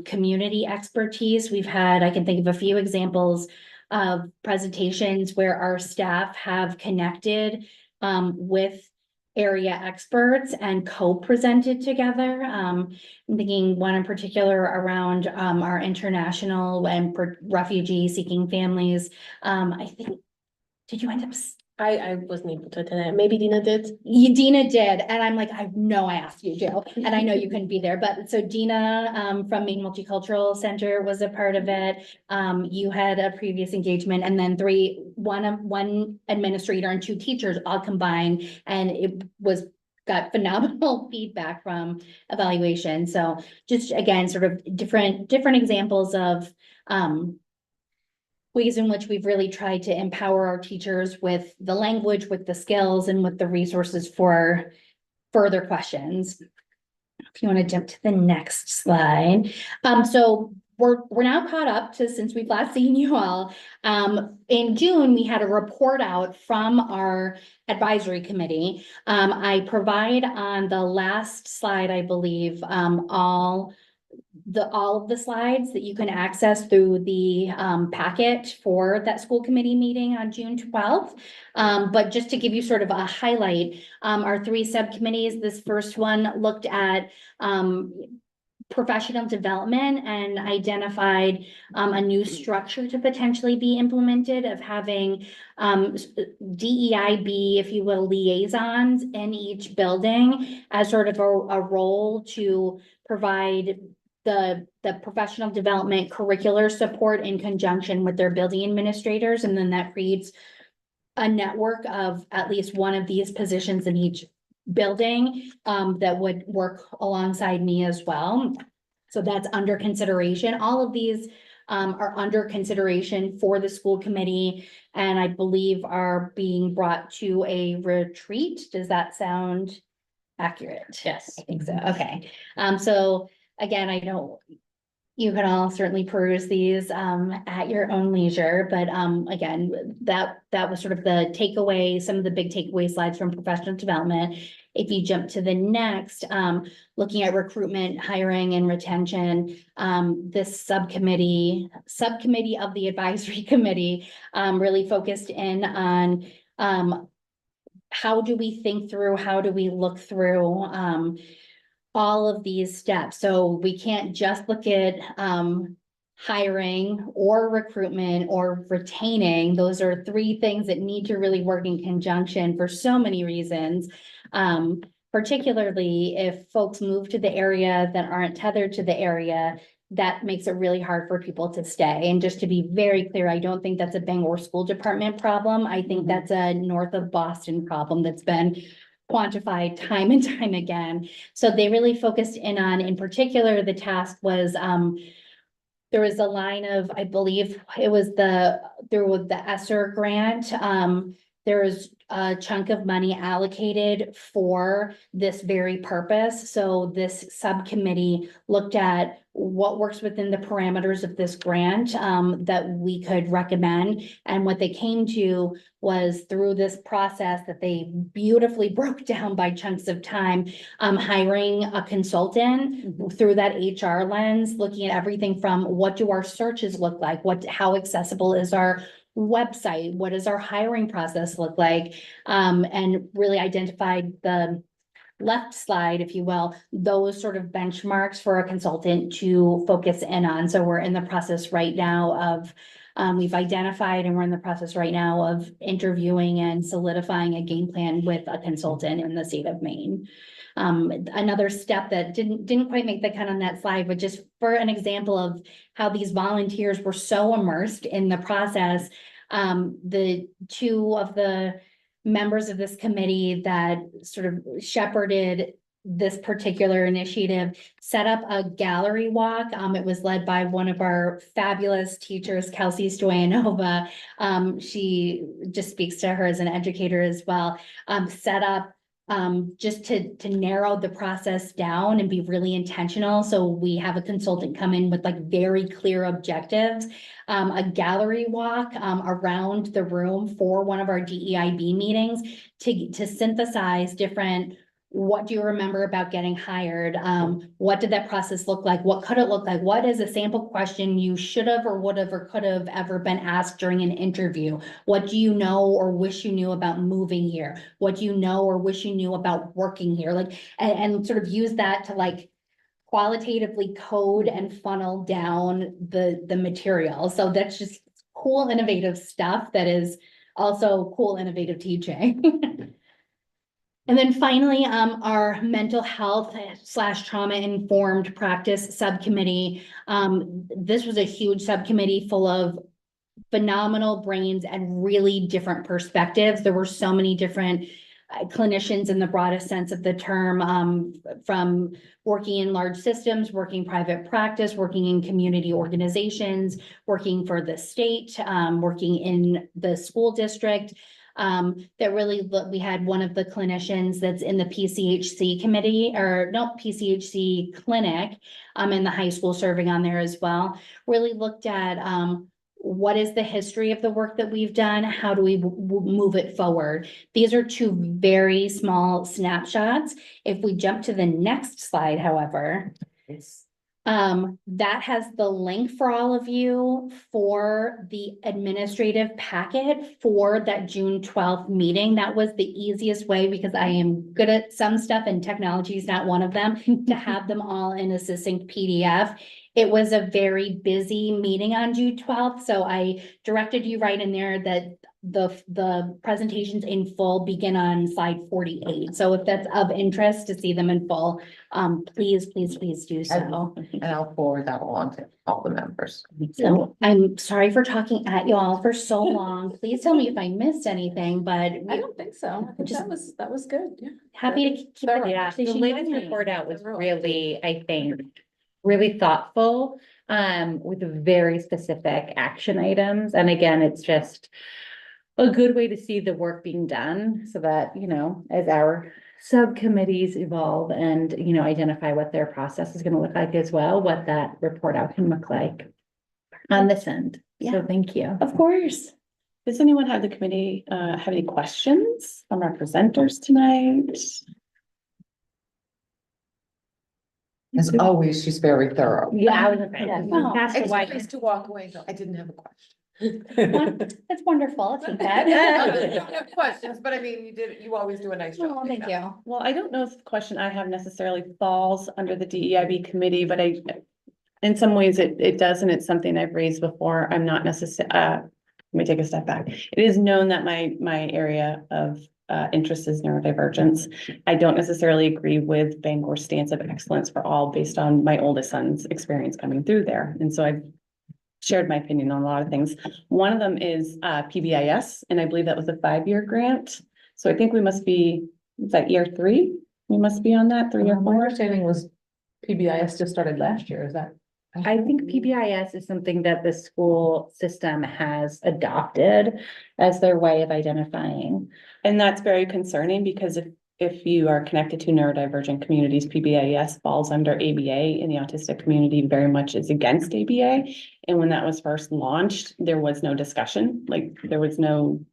community expertise. We've had, I can think of a few examples of presentations where our staff have connected with area experts and co-presented together. I'm thinking one in particular around our international and refugee seeking families. I think, did you end up? I wasn't able to attend it. Maybe Dina did. Dina did, and I'm like, I know I asked you, Jill, and I know you couldn't be there, but so Dina from Maine Multicultural Center was a part of it. You had a previous engagement, and then one administrator and 2 teachers all combined, and it got phenomenal feedback from evaluation. So just again, sort of different examples of ways in which we've really tried to empower our teachers with the language, with the skills, and with the resources for further questions. If you want to jump to the next slide. So we're now caught up to since we've last seen you all. In June, we had a report out from our advisory committee. I provide on the last slide, I believe, all of the slides that you can access through the packet for that school committee meeting on June 12th. But just to give you sort of a highlight, our 3 subcommittees, this first one looked at professional development and identified a new structure to potentially be implemented of having DEIB, if you will, liaisons in each building as sort of a role to provide the professional development curricular support in conjunction with their building administrators. And then that creates a network of at least one of these positions in each building that would work alongside me as well. So that's under consideration. All of these are under consideration for the school committee, and I believe are being brought to a retreat. Does that sound accurate? Yes. I think so. Okay. So again, I know you can all certainly peruse these at your own leisure, but again, that was sort of the takeaway, some of the big takeaway slides from professional development. If you jump to the next, looking at recruitment, hiring and retention, this subcommittee of the advisory committee really focused in on how do we think through, how do we look through all of these steps. So we can't just look at hiring or recruitment or retaining. Those are three things that need to really work in conjunction for so many reasons. Particularly if folks move to the area that aren't tethered to the area, that makes it really hard for people to stay. And just to be very clear, I don't think that's a Bangor School Department problem. I think that's a north of Boston problem that's been quantified time and time again. So they really focused in particular, the task was, there was a line of, I believe it was there was the ESSER grant. There was a chunk of money allocated for this very purpose. So this subcommittee looked at what works within the parameters of this grant that we could recommend. And what they came to was through this process that they beautifully broke down by chunks of time, hiring a consultant through that HR lens, looking at everything from what do our searches look like, how accessible is our website, what does our hiring process look like, and really identified the left slide, if you will, those sort of benchmarks for a consultant to focus in on. So we're in the process right now of, we've identified and we're in the process right now of interviewing and solidifying a game plan with a consultant in the state of Maine. Another step that didn't quite make the cut on that slide, but just for an example of how these volunteers were so immersed in the process, the two of the members of this committee that sort of shepherded this particular initiative set up a gallery walk. It was led by one of our fabulous teachers, Kelsey Stoyanova. She just speaks to her as an educator as well. Set up just to narrow the process down and be really intentional. So we have a consultant come in with like very clear objectives, a gallery walk around the room for one of our DEIB meetings to synthesize different. What do you remember about getting hired? What did that process look like? What could it look like? What is a sample question you should have or would have or could have ever been asked during an interview? What do you know or wish you knew about moving here? What do you know or wish you knew about working here? Like, and sort of use that to like qualitatively code and funnel down the material. So that's just cool, innovative stuff that is also cool, innovative teaching. And then finally, our mental health / trauma informed practice subcommittee. This was a huge subcommittee full of phenomenal brains and really different perspectives. There were so many different clinicians in the broadest sense of the term, from working in large systems, working private practice, working in community organizations, working for the state, working in the school district. That really, we had one of the clinicians that's in the PCHC committee PCHC clinic, in the high school serving on there as well. Really looked at, what is the history of the work that we've done? How do we move it forward? These are two very small snapshots. If we jump to the next slide, however, that has the link for all of you for the administrative packet for that June 12th meeting. That was the easiest way, because I am good at some stuff and technology is not one of them, to have them all in a succinct PDF. It was a very busy meeting on June 12th, so I directed you right in there that the presentations in full begin on slide 48. So if that's of interest to see them in full, please do so. And I'll forward that along to all the members. So I'm sorry for talking at you all for so long. Please tell me if I missed anything, but I don't think so. I think Just- that was good, yeah. happy to keep the Thorough. Yeah, the conversation latest going. report out was Thorough. really, I think, really thoughtful, with very specific action items. And again, it's just a good way to see the work being done so that, you know, as our subcommittees evolve and, identify what their process is gonna look like as well, what that report out can look like on this end. So Yeah. thank you. Of course. Does anyone have the committee, have any questions from our presenters tonight? As always, she's very thorough. Yeah, I was Yeah. Wow. Cast a It's wide- nice to walk away and go, I didn't have a question. That's wonderful. I think I that. don't have questions, but I mean, you always do a nice job. Oh, thank you. Well, I don't know if the question I have necessarily falls under the DEIB committee, but in some ways it does, and it's something I've raised before. I'm not let me take a step back. It is known that my area of interest is neurodivergence. I don't necessarily agree with Bangor's stance of excellence for all based on my oldest son's experience coming through there. And so I've shared my opinion on a lot of things. One of them is PBIS, and I believe that was a 5-year grant. So I think we must be, is that year 3? We must be on that 3 or My 4. understanding was PBIS just started last year, is that? I think PBIS is something that the school system has adopted as their way of identifying. And that's very concerning because if you are connected to neurodivergent communities, PBIS falls under ABA, and the autistic community very much is against ABA. And when that was first launched, there was no discussion, like there was no,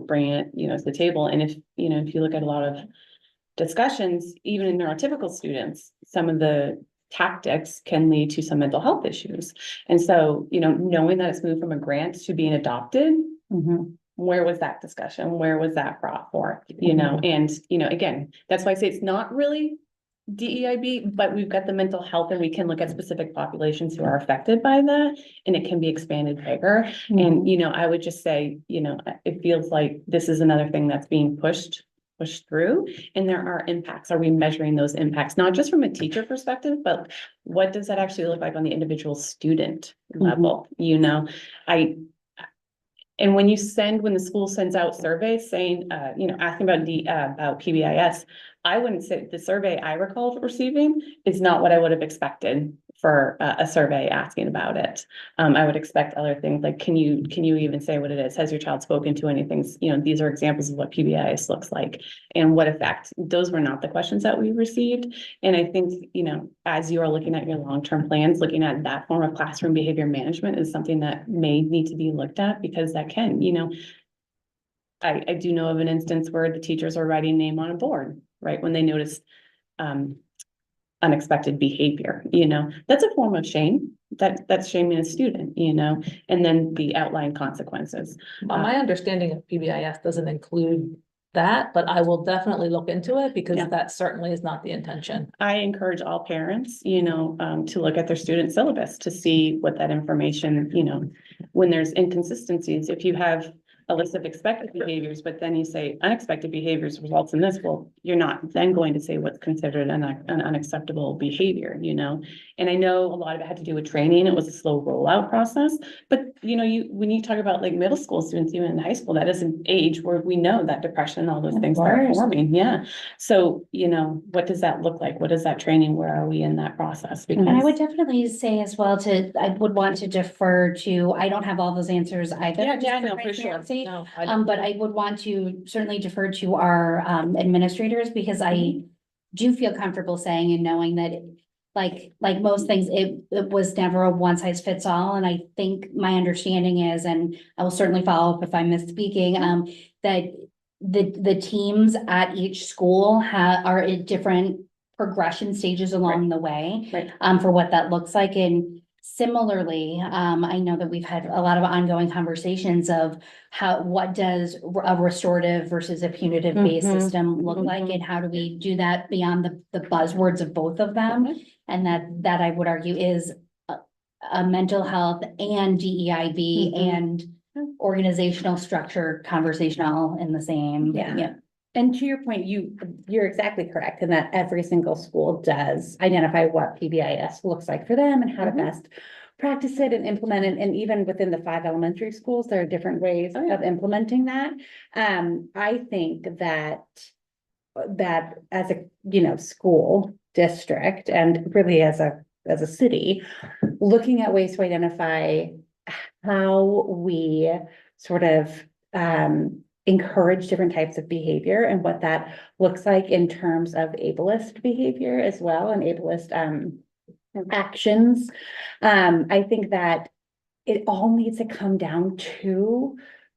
bringing it, to the table. And if you look at a lot of discussions, even in neurotypical students, some of the tactics can lead to some mental health issues. And so, knowing that it's moved from a grant to being adopted, where was that discussion? Where was that brought forth? And, again, that's why I say it's not really DEIB, but we've got the mental health and we can look at specific populations who are affected by that, and it can be expanded bigger. And, I would just say, it feels like this is another thing that's being pushed through, and there are impacts. Are we measuring those impacts, not just from a teacher perspective, but what does that actually look like on the individual student level? And when the school sends out surveys saying, asking about PBIS, I wouldn't say the survey I recall receiving is not what I would have expected for a survey asking about it. I would expect other things like, can you even say what it is? Has your child spoken to anything? These are examples of what PBIS looks like and what effect. Those were not the questions that we received. And I think, as you are looking at your long-term plans, looking at that form of classroom behavior management is something that may need to be looked at, because that can, I do know of an instance where the teachers are writing name on a board, right? When they notice, unexpected behavior, that's a form of shame. That's shaming a student, and then the outlying consequences. My understanding of PBIS doesn't include that, but I will definitely look into it because Yeah. that certainly is not the intention. I encourage all parents, to look at their student syllabus to see what that information, when there's inconsistencies, if you have a list of expected behaviors, but then you say unexpected behaviors results in this, well, you're not then going to say what's considered an unacceptable behavior, And I know a lot of it had to do with training. It was a slow rollout process, but when you talk about like middle school students, even in high school, that is an age where we know that depression and all those things start course. forming. Yeah. So, what does that look like? What is that training? Where are we in that process? And I would Because definitely say as well I would want to defer to, I don't have all those answers either. yeah, just I know for sure. transparency. No, But I would want to certainly defer to our administrators, because I do feel comfortable saying and knowing that like most things, it was never a one size fits all. And I think my understanding is, and I will certainly follow up if I'm misspeaking, that the teams at each school are at different progression stages along the way. Right. For what that looks like. And similarly, I know that we've had a lot of ongoing conversations of what does a restorative versus a punitive based Mhm. system look like, and how do we do that beyond the buzzwords of both of them? And that I would argue is a mental health and DEIB Mhm. and organizational structure conversational in the same. Yeah. And to your point, you're exactly correct in that every single school does identify what PBIS looks like for them and how to Mhm. best practice it and implement it. And even within the 5 elementary schools, there are different ways Oh, yeah. of implementing that. I think that as a, school district and really as a city, looking at ways to identify how we sort of encourage different types of behavior and what that looks like in terms of ableist behavior as well and ableist actions. I think that it all needs to come down to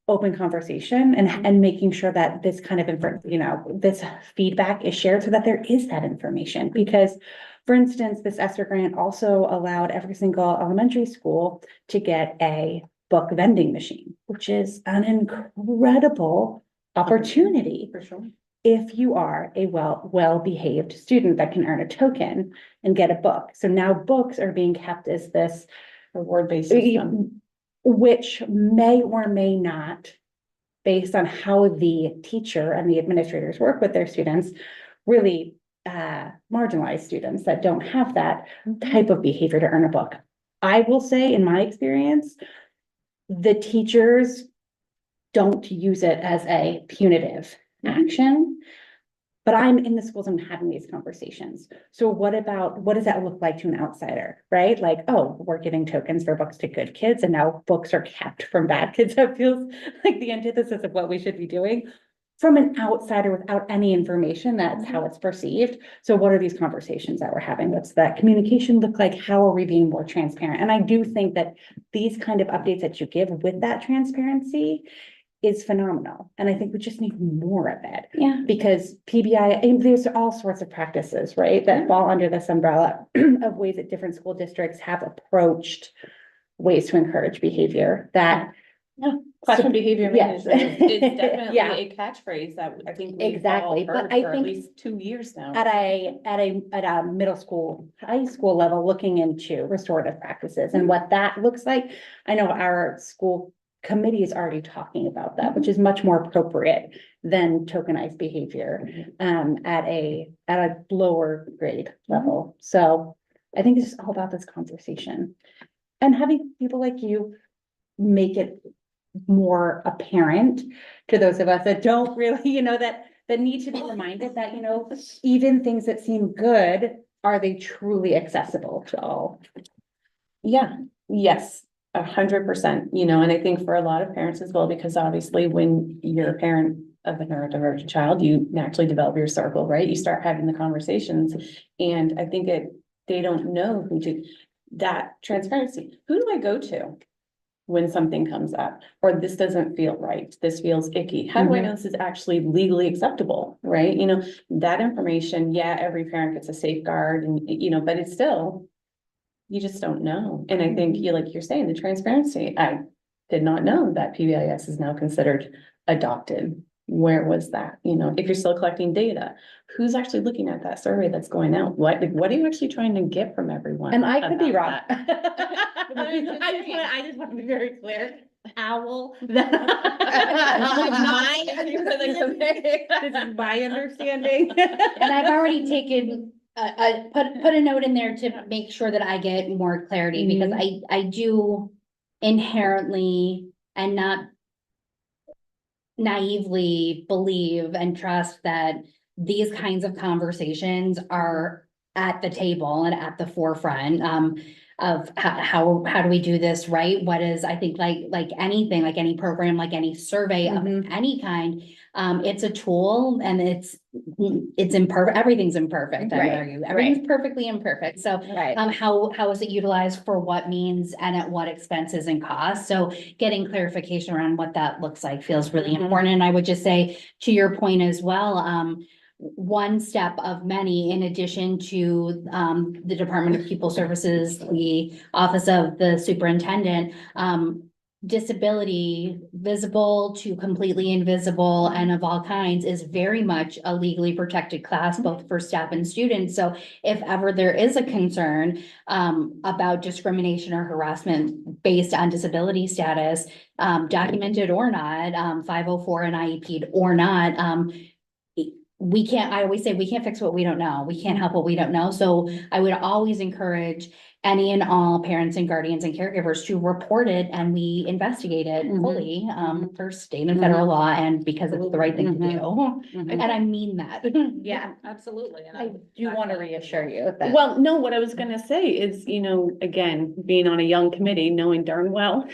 open conversation and making sure that this kind of this feedback is shared so that there is that information. Because, for instance, this ESSER grant also allowed every single elementary school to get a book vending machine, which is an incredible opportunity For sure. if you are a well-behaved student that can earn a token and get a book. So now books are being kept as this Reward-based system. which may or may not, based on how the teacher and the administrators work with their students, really marginalize students that don't have that type of behavior to earn a book. I will say, in my experience, the teachers don't use it as a punitive action. But I'm in the schools and having these conversations. So what does that look like to an outsider, right? Like, oh, we're giving tokens for books to good kids and now books are kept from bad kids. That feels like the antithesis of what we should be doing. From an outsider without any information, that's how it's perceived. So what are these conversations that we're having? What's that communication look like? How are we being more transparent? And I do think that these kind of updates that you give with that transparency is phenomenal. And I think we just need more of it. Yeah. Because PBI, and there's all sorts of practices, right, that fall under this umbrella of ways that different school districts have approached ways to encourage behavior that. Classroom behavior Yes. management is definitely Yeah. a catchphrase that I think we've Exactly, all but heard I for at think least 2 years now. At a middle school, high school level, looking into restorative practices and what that looks like. I know our school committee is already talking about that, which is much more appropriate than tokenized behavior at a lower grade level. So I think it's just all about this conversation and having people like you make it more apparent to those of us that don't really, that need to be reminded that, even things that seem good, are they truly accessible to all? Yeah, yes, 100%, and I think for a lot of parents as well, because obviously when you're a parent of a neurodivergent child, you naturally develop your circle, right? You start having the conversations, and I think they don't know that transparency. Who do I go to when something comes up, or this doesn't feel right, this feels icky? How do I know this is actually legally acceptable, right? That information, yeah, every parent gets a safeguard and, but it's still, you just don't know. And I think like you're saying, the transparency, I did not know that PBIS is now considered adopted. Where was that? If you're still collecting data, who's actually looking at that survey that's going out? What are you actually trying to get from everyone? And I could be wrong. about that? I just want to be very clear. Owl. My This is my understanding. And I've already taken, put a note in there to make sure that I get more clarity, because I do inherently and not naively believe and trust that these kinds of conversations are at the table and at the forefront, of how do we do this right? What is, I think, like anything, like any program, like any survey of any kind, it's a tool and it's imperfect. Everything's imperfect, I would Right, argue. Everything's perfectly imperfect. So Right. how is it utilized for what means and at what expenses and costs? So getting clarification around what that looks like feels really important. And I would just say, to your point as well, one step of many, in addition to the Department of Pupil Services, the Office of the Superintendent, disability, visible to completely invisible and of all kinds, is very much a legally protected class, both for staff and students. So if ever there is a concern about discrimination or harassment based on disability status, documented or not, 504 and IEP'd or not, I always say, we can't fix what we don't know. We can't help what we don't know. So I would always encourage any and all parents and guardians and caregivers to report it, and we investigate it Mhm. fully, for state and federal law, and because it's the right thing to do. Mhm. And I mean that. Yeah, Absolutely. And I do want to reassure you that. Well, no, what I was gonna say is, again, being on a young committee, knowing darn well,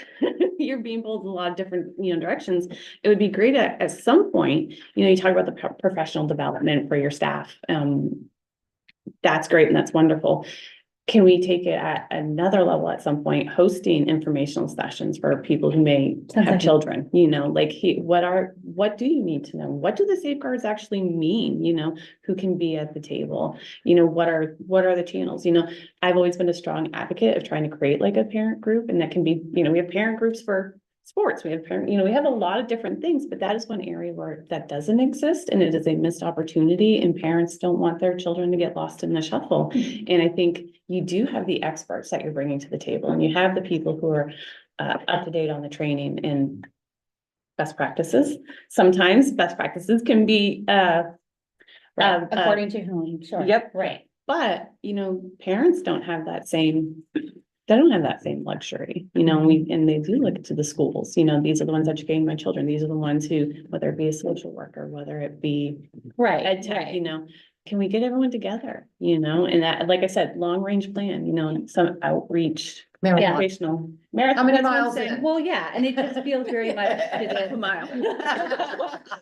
you're being pulled in a lot of different, directions. It would be great at some point, you talk about the professional development for your staff. That's great and that's wonderful. Can we take it at another level at some point, hosting informational sessions for people who may Sounds have like- children, what do you need to know? What do the safeguards actually mean? Who can be at the table? What are the channels? I've always been a strong advocate of trying to create like a parent group, and that can be, we have parent groups for sports, we have we have a lot of different things, but that is one area where that doesn't exist, and it is a missed opportunity, and parents don't want their children to get lost in the shuffle. And I think you do have the experts that you're bringing to the table, and you have the people who are up to date on the training and best practices. Sometimes best practices can be Right, according to whom, sure. Yep. Right. but, parents don't have that same, they don't have that same luxury, and they do look to the schools, these are the ones educating my children. These are the ones who, whether it be a social worker, whether it be Right, ed tech, right. can we get everyone together, and that, like I said, long range plan, some outreach. Marathon. Educational. How many that's what I'm miles saying. in? Well, yeah, and it just feels very much to Half a the, mile.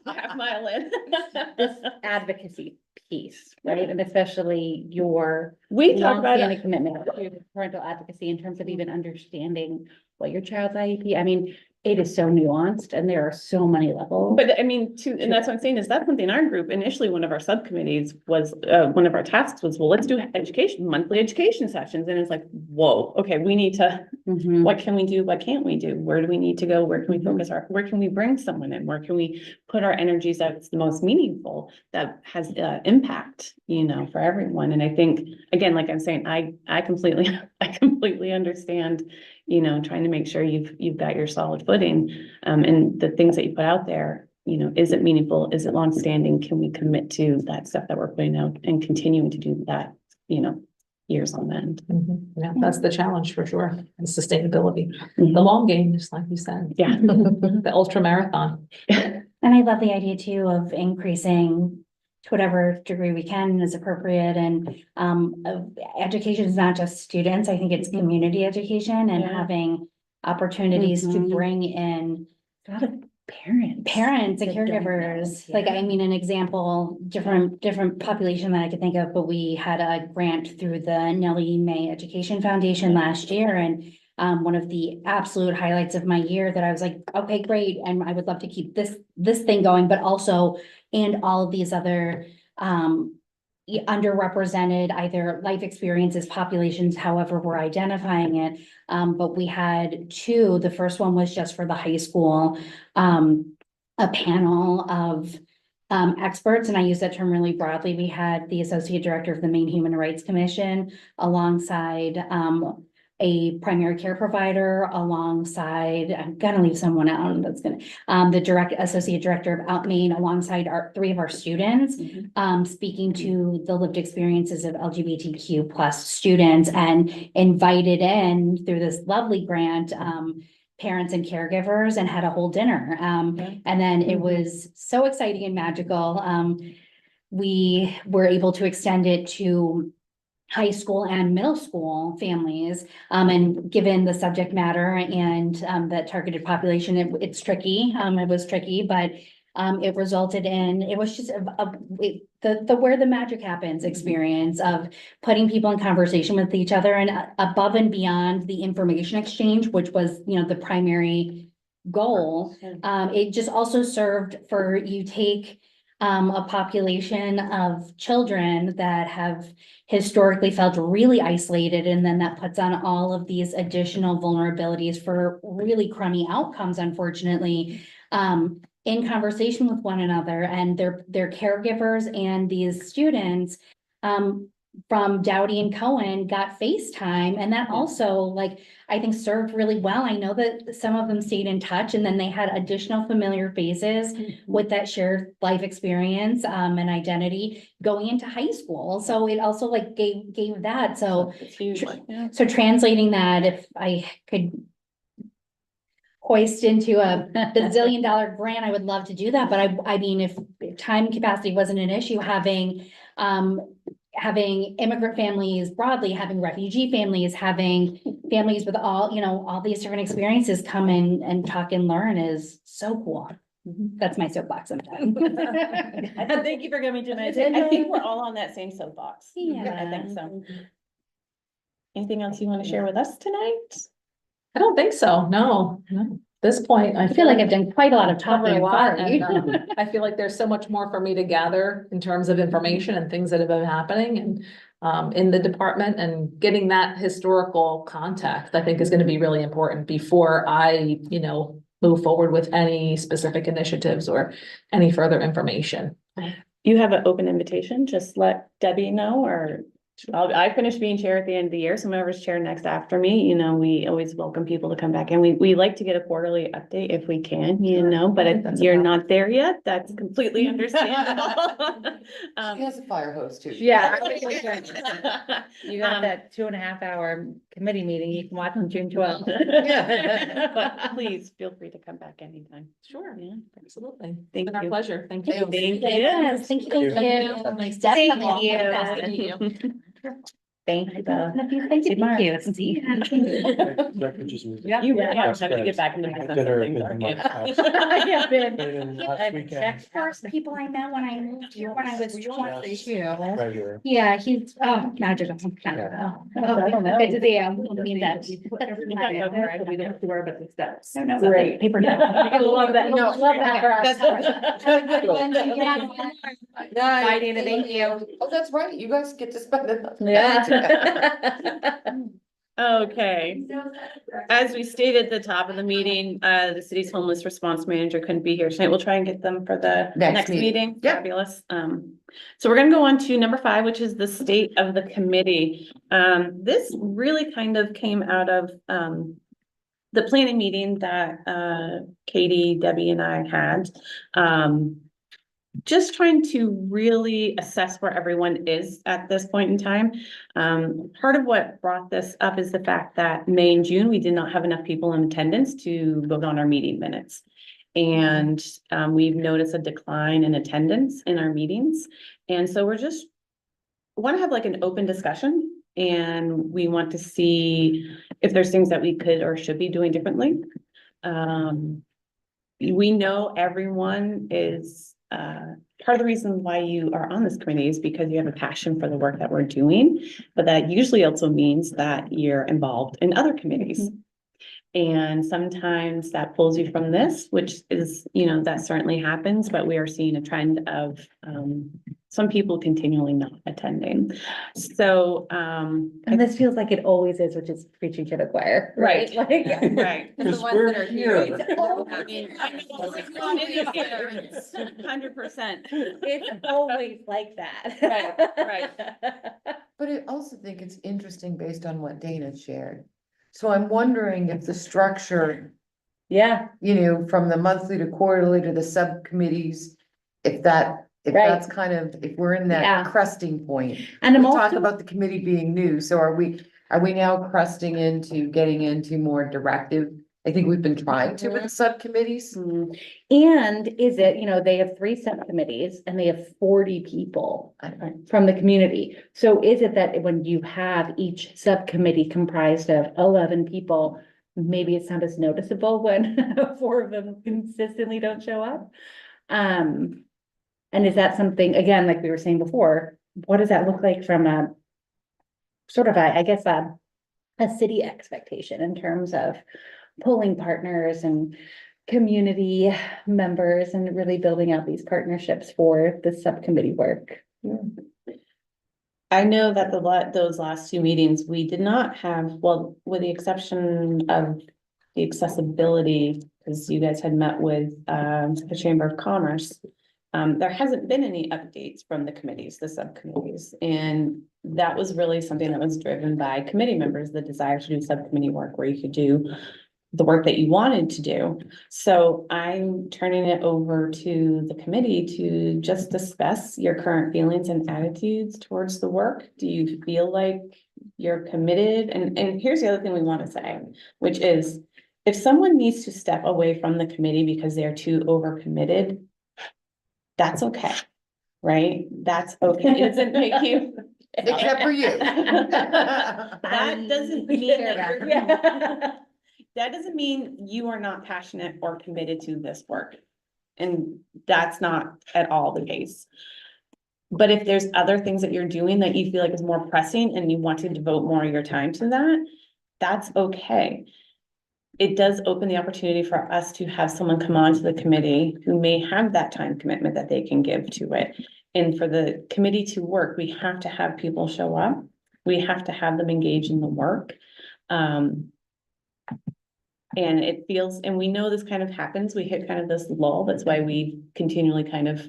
Half mile in. this advocacy piece, right? And especially your We talk about longstanding it. commitment to parental advocacy in terms of even understanding what your child's IEP, I mean, it is so nuanced and there are so many levels. But I mean, and that's what I'm saying is that's something our group, initially, one of our subcommittees was, one of our tasks was, well, let's do monthly education sessions. And it's like, whoa, okay, we need to, Mhm. what can we do? What can't we do? Where do we need to go? Where can we focus where can we bring someone in? Where can we put our energies that's the most meaningful, that has impact, for everyone? And I think, again, like I'm saying, I completely understand, trying to make sure you've got your solid footing. And the things that you put out there, is it meaningful? Is it longstanding? Can we commit to that stuff that we're putting out and continuing to do that, years on end? Yeah, that's the challenge for sure. And sustainability, Mhm. the long game, just like you said. Yeah. The ultra marathon. And I love the idea too of increasing to whatever degree we can is appropriate, and education is not just students. I think it's community education and Yeah. having opportunities to Mhm. bring in A lot of parents. parents and that don't know, caregivers. Like, I yeah. mean, an example, different population that I could think of, but we had a grant through the Nellie May Education Foundation last year, and one of the absolute highlights of my year that I was like, okay, great, and I would love to keep this thing going, but also, and all of these other underrepresented, either life experiences, populations, however we're identifying it. But we had two. The first one was just for the high school, a panel of experts, and I use that term really broadly. We had the Associate Director of the Maine Human Rights Commission alongside a primary care provider, alongside, I'm gonna leave someone out, that's gonna, the Associate Director of Maine, alongside three of our students, speaking to the lived experiences of LGBTQ plus students, and invited in through this lovely grant, parents and caregivers, and had a whole dinner. And then it was so exciting and magical. We were able to extend it to high school and middle school families. And given the subject matter and the targeted population, it's tricky. It was tricky, but it resulted in, it was just the where the magic happens experience of putting people in conversation with each other, and above and beyond the information exchange, which was, the primary goal. It just also served for, you take a population of children that have historically felt really isolated, and then that puts on all of these additional vulnerabilities for really crummy outcomes, unfortunately, in conversation with one another and their caregivers and these students, from Dowdy and Cohen got FaceTime, and that also, like, I think served really well. I know that some of them stayed in touch, and then they had additional familiar faces with that shared life experience, and identity going into high school. So it also like gave that, so. It's huge, yeah. So translating that, if I could hoist into a bazillion-dollar grant, I would love to do that, but I mean, if time capacity wasn't an issue, having immigrant families broadly, having refugee families, having families with all these different experiences come in and talk and learn is so cool. That's my soapbox sometime. Thank you for coming tonight. I think we're all on that same soapbox. Yeah. I think so. Anything else you want to share with us tonight? I don't think so, no, no. At this point, I I feel like I've done quite a lot of covered talking. a lot, Sorry. and I feel like there's so much more for me to gather in terms of information and things that have been happening and in the department, and getting that historical context, I think is gonna be really important before I, move forward with any specific initiatives or any further information. You have an open invitation, just let Debbie know, or I finish being chair at the end of the year, so whoever's chair next after me, we always welcome people to come back, and we like to get a quarterly update if we can, but if That's you're about- not there yet, that's completely understandable. She has a fire hose too. Yeah. You got Um, that 2.5 hour committee meeting, you can watch on June 12th. But please feel free to come back anytime. Sure, Yeah. absolutely. It's Thank been our you. pleasure. Thank you. Thank Yes, thank you. Nice to meet Definitely. you. Nice to meet you. Thank you, both. Thank you. That could just move. Yeah. You really are That's having to great. get back into business. Dinner and things, in aren't my you? house. Yeah, been- Came in last I've weekend. checked First people I met when I moved here, when I was 22. Treasurer. Yeah, he's, now just. Good to see you. I mean, that. We don't have to worry about the steps. No, no, Great. paper now. I love that. No. Love that for us. Bye, Dana, thank you. Oh, that's right, you guys get to spend it. Yeah. Okay, as we stated at the top of the meeting, the city's homeless response manager couldn't be here tonight. We'll try and get them for the Next next meeting. meeting. Yep. Fabulous. So we're gonna go on to number 5, which is the state of the committee. This really kind of came out of, the planning meeting that, Katie, Debbie and I had. Just trying to really assess where everyone is at this point in time. Part of what brought this up is the fact that May and June, we did not have enough people in attendance to vote on our meeting minutes. And we've noticed a decline in attendance in our meetings. And so we're just want to have like an open discussion, and we want to see if there's things that we could or should be doing differently. We know everyone is, part of the reason why you are on this committee is because you have a passion for the work that we're doing, but that usually also means that you're involved in other committees. And sometimes that pulls you from this, which is, that certainly happens, but we are seeing a trend of, some people continually not attending. So, And this feels like it always is, which is preaching to the choir. Right. Like. right. Because we're here. 100%. It's always like that. Right, But I also think it's interesting based on what Dana shared. So I'm wondering if the structure, Yeah, from the monthly to quarterly to the subcommittees, if Right. that's kind of, if we're in Yeah. that cresting point. and We I'm talk also, about the committee being new, so are we now cresting into getting into more directive? I think we've been trying to with the subcommittees. Mm, and is it, they have 3 subcommittees and they have 40 people from the community. So is it that when you have each subcommittee comprised of 11 people, maybe it's not as noticeable when 4 of them consistently don't show up? And is that something, again, like we were saying before, what does that look like from a sort of a city expectation in terms of pulling partners and community members and really building out these partnerships for the subcommittee work? I know that those last 2 meetings, we did not have, well, with the exception of the accessibility, because you guys had met with, the Chamber of Commerce. There hasn't been any updates from the committees, the subcommittees, and that was really something that was driven by committee members, the desire to do subcommittee work where you could do the work that you wanted to do. So I'm turning it over to the committee to just discuss your current feelings and attitudes towards the work. Do you feel like you're committed? And here's the other thing we want to say, which is if someone needs to step away from the committee because they're too overcommitted, that's okay, right? That's okay. It doesn't make you. Except for you. That doesn't mean that you're, Yeah. that doesn't mean you are not passionate or committed to this work. And that's not at all the case. But if there's other things that you're doing that you feel like is more pressing and you want to devote more of your time to that, that's okay. It does open the opportunity for us to have someone come on to the committee who may have that time commitment that they can give to it. And for the committee to work, we have to have people show up. We have to have them engage in the work. And it feels, and we know this kind of happens, we hit kind of this lull, that's why we continually kind of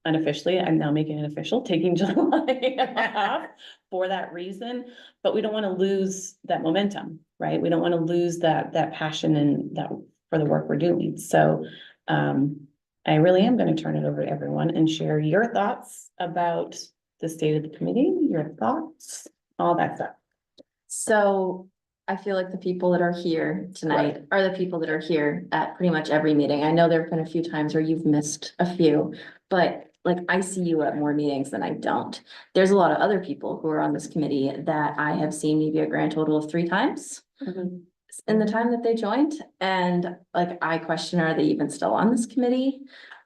unofficially, I'm now making it official, taking July off for that reason. But we don't want to lose that momentum, right? We don't want to lose that passion and that for the work we're doing. So I really am going to turn it over to everyone and share your thoughts about the state of the committee, your thoughts, all that stuff. So I feel like the people that are here tonight are the people that are here at pretty much every meeting. I know there've been a few times where you've missed a few, but like I see you at more meetings than I don't. There's a lot of other people who are on this committee that I have seen maybe a grand total of 3 times in the time that they joined. And like, I question, are they even still on this committee?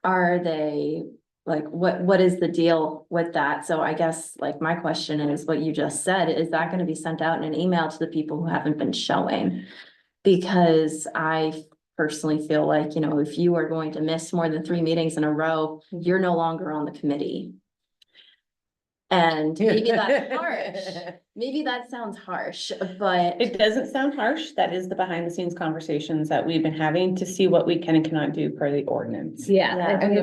Are they like, what is the deal with that? So I guess like my question is what you just said, is that going to be sent out in an email to the people who haven't been showing? Because I personally feel like, you know, if you are going to miss more than 3 meetings in a row, you're no longer on the committee. And maybe that's harsh. Maybe that sounds harsh, but It doesn't sound harsh. That is the behind the scenes conversations that we've been having to see what we can and cannot do per the ordinance. Yeah. And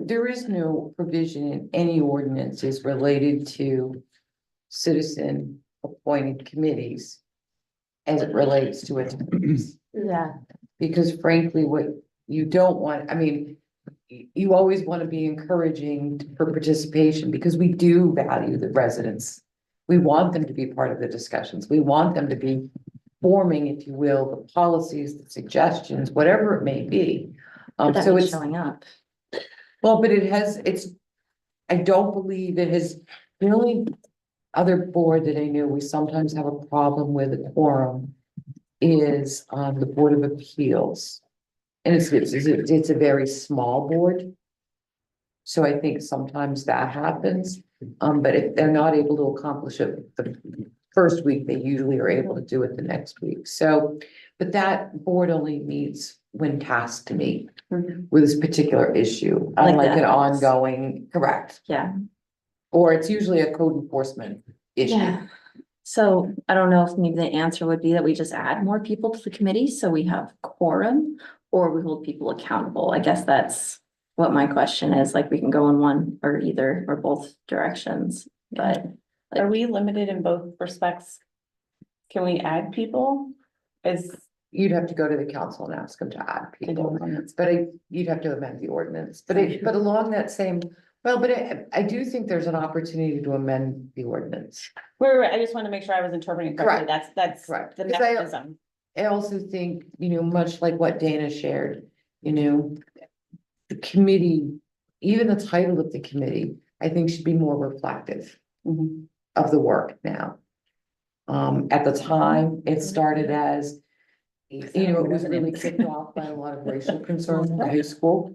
there is no provision in any ordinances related to citizen appointed committees as it relates to attendance. yeah, Because frankly, what you don't want, I mean, you always want to be encouraging for participation because we do value the residents. We want them to be part of the discussions. We want them to be forming, if you will, the policies, the suggestions, whatever it may be. that So means it's, showing up. well, but I don't believe it has, the only other board that I knew we sometimes have a problem with a quorum is the Board of Appeals. And it's a very small board. So I think sometimes that happens, but if they're not able to accomplish it the first week, they usually are able to do it the next week. So, but that board only meets when tasked to meet with this particular issue, Like unlike an that. ongoing, correct? Yeah. Or it's usually a code enforcement issue. Yeah. So I don't know if maybe the answer would be that we just add more people to the committee so we have quorum, or we hold people accountable. I guess that's what my question is, like we can go in one or either or both directions, but Are we limited in both respects? Can we add people? Is You'd have to go to the council and ask them to add to do people. ordinance? But you'd have to amend the ordinance, but along that same, well, but I do think there's an opportunity to amend the ordinance. I just want to make sure I was interpreting correctly. That's Correct. the Because I- mechanism. I also think, much like what Dana shared, the committee, even the title of the committee, I think should be more reflective Mhm. of the work now. At the time, it started as, it was really kicked off by a lot of racial concerns in the high school.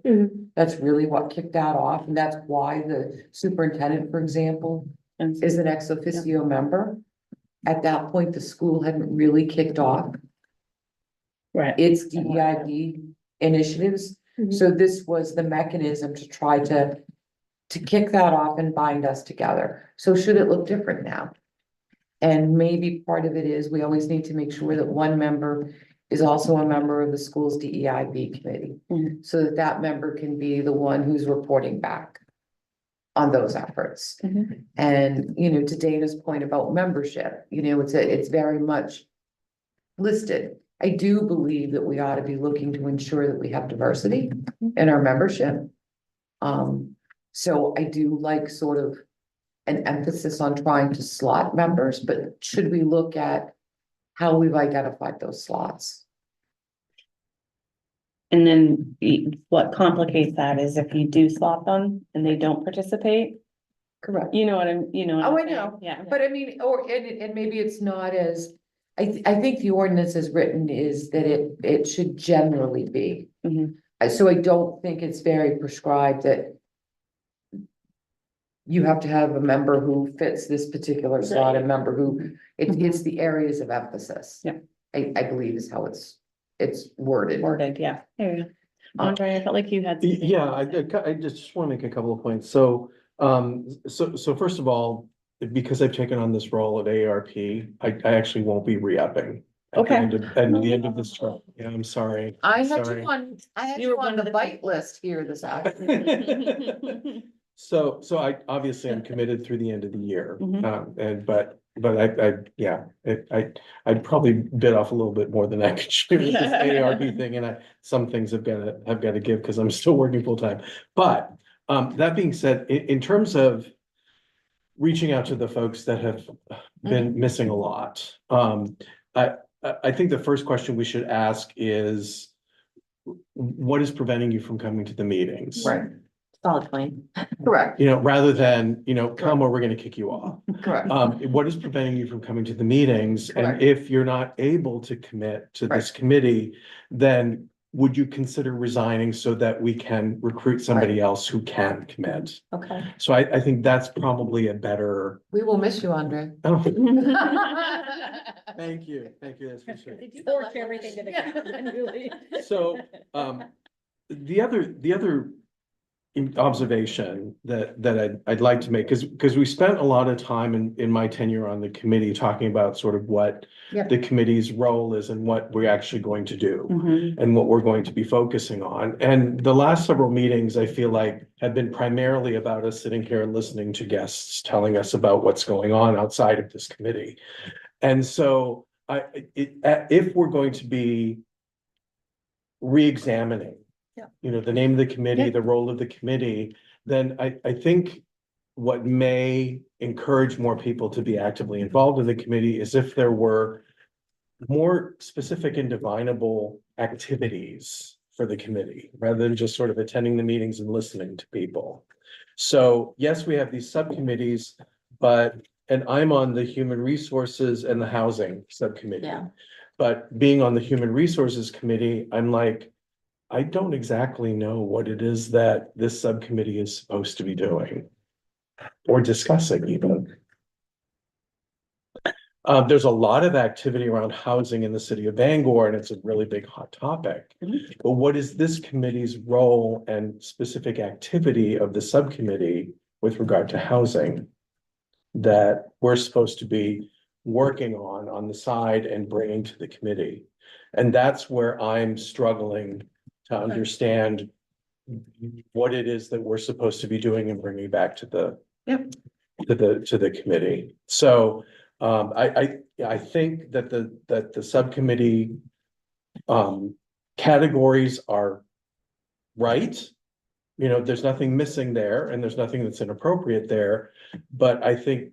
That's really what kicked that off, and that's why the superintendent, for example, And is an ex officio member. At that point, the school hadn't really kicked off Right. its DEIB initiatives. So this was the mechanism to try to kick that off and bind us together. So should it look different now? And maybe part of it is we always need to make sure that one member is also a member of the school's DEIB committee. Mhm. So that member can be the one who's reporting back on those efforts. Mhm. And, you know, to Dana's point about membership, you know, it's very much listed. I do believe that we ought to be looking to ensure that we have diversity in our membership. So I do like sort of an emphasis on trying to slot members, but should we look at how we've identified those slots? And then what complicates that is if you do slot them and they don't participate, Correct. you know what I'm, you know. what Oh, I'm I saying? know. Yeah. But I mean, and maybe it's not as, I think the ordinance is written is that it should generally be. Mhm. So I don't think it's very prescribed that you have to have a member who fits this particular slot, a member who, it's the areas of emphasis. Yeah. I believe is how it's worded. Worded, yeah. There you go. Andre, I felt like you had. something. Yeah, I just want to make a couple of points. So, so first of all, because I've taken on this role at ARP, I actually won't be re-upping. Okay. At the end of this term. Yeah, I'm sorry. I had Sorry. you on, I had You you were one on of the the bite list here this afternoon. So I obviously I'm committed through the end of the year, Mhm. but I'd probably bit off a little bit more than I could chew with this ARP thing, and some things have got to give because I'm still working full time. But that being said, in terms of reaching out to the folks that have been missing a lot, I think the first question we should ask is, what is preventing you from coming to the meetings? Right, Solid point. correct, You know, rather than, come or we're gonna kick you off. correct. What is preventing you from coming to the meetings? Correct. And if you're not able to commit to this committee, then would you consider resigning so that we can recruit somebody else who can commit? Okay. So I think that's probably a better. We will miss you, Andre. Oh, thank you, that's for sure. Torch everything to the ground when you leave. So, the other observation that I'd like to make, because we spent a lot of time in my tenure on the committee talking about sort of what Yep. the committee's role is and what we're actually going to do Mhm. and what we're going to be focusing on. And the last several meetings, I feel like, have been primarily about us sitting here and listening to guests telling us about what's going on outside of this committee. And so if we're going to be re-examining, the name of the committee, Yeah. the role of the committee, then I think what may encourage more people to be actively involved in the committee is if there were more specific and definable activities for the committee, rather than just sort of attending the meetings and listening to people. So yes, we have these subcommittees, and I'm on the Human Resources and the Housing Subcommittee. Yeah. But being on the Human Resources Committee, I'm like, I don't exactly know what it is that this subcommittee is supposed to be doing or discussing even. There's a lot of activity around housing in the city of Bangor, and it's a really big hot topic. Mhm. But what is this committee's role and specific activity of the subcommittee with regard to housing that we're supposed to be working on the side and bringing to the committee? And that's where I'm struggling to understand what it is that we're supposed to be doing and bringing back to the to the committee. So I think that the subcommittee categories are right. There's nothing missing there and there's nothing that's inappropriate there. But I think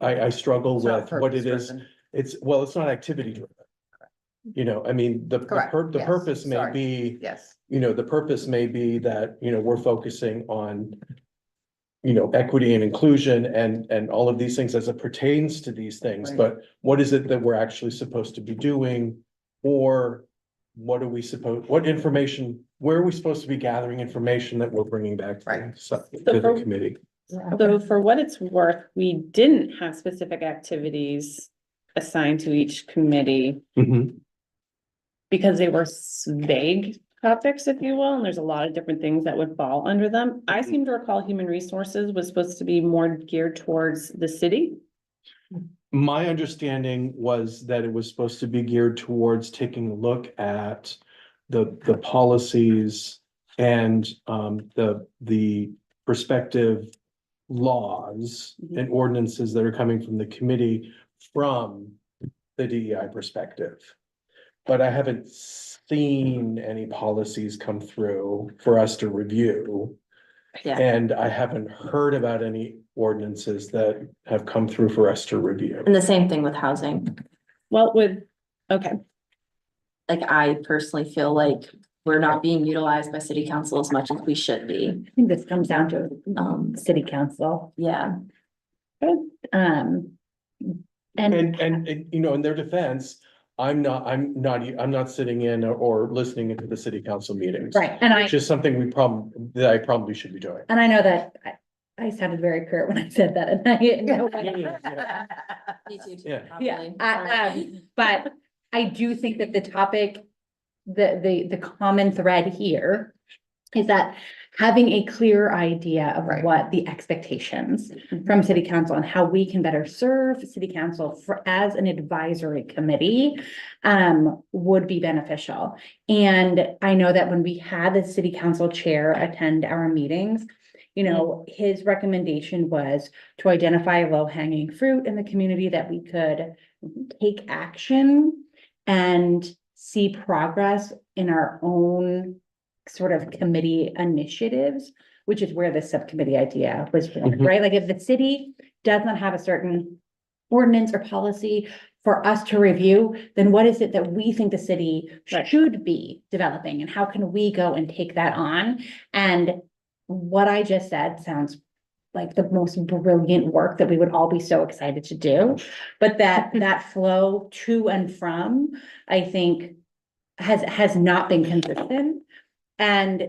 I struggle It's not with what it is. purpose-driven. It's not activity driven. I mean, the Correct, yes, purpose may sorry. be, Yes, the purpose may be that, we're focusing on, equity and inclusion and all of these things as it pertains to these things, Right. but what is it that we're actually supposed to be doing? Or what information, where are we supposed to be gathering information that we're bringing back to Right. the committee? So for what it's worth, we didn't have specific activities assigned to each committee Mhm. because they were vague topics, if you will, and there's a lot of different things that would fall under them. I seem to recall human resources was supposed to be more geared towards the city. My understanding was that it was supposed to be geared towards taking a look at the policies and the perspective laws and ordinances that are coming from the committee from the DEI perspective. But I haven't seen any policies come through for us to review. Yeah. And I haven't heard about any ordinances that have come through for us to review. And the same thing with housing. Well, okay, Like, I personally feel like we're not being utilized by city council as much as we should be. I think this comes down to, city council, Yeah, and. And, you know, in their defense, I'm not sitting in or listening into the city council meetings. Right, and Which is something that I probably should be doing. I know that I sounded very clear when I said that, and I know. me too, Yeah. Yeah, probably. but I do think that the topic, the common thread here is that having a clear idea of Right. what the expectations from city council and how we can better serve city council for, as an advisory committee, would be beneficial. And I know that when we had the city council chair attend our meetings, you know, his recommendation was to identify low-hanging fruit in the community that we could take action and see progress in our own sort of committee initiatives, which is where the subcommittee idea was born, Mhm. right? Like if the city does not have a certain ordinance or policy for us to review, then what is it that we think the city Right. should be developing, and how can we go and take that on? And what I just said sounds like the most brilliant work that we would all be so excited to do. But that flow to and from, I think, has not been consistent. And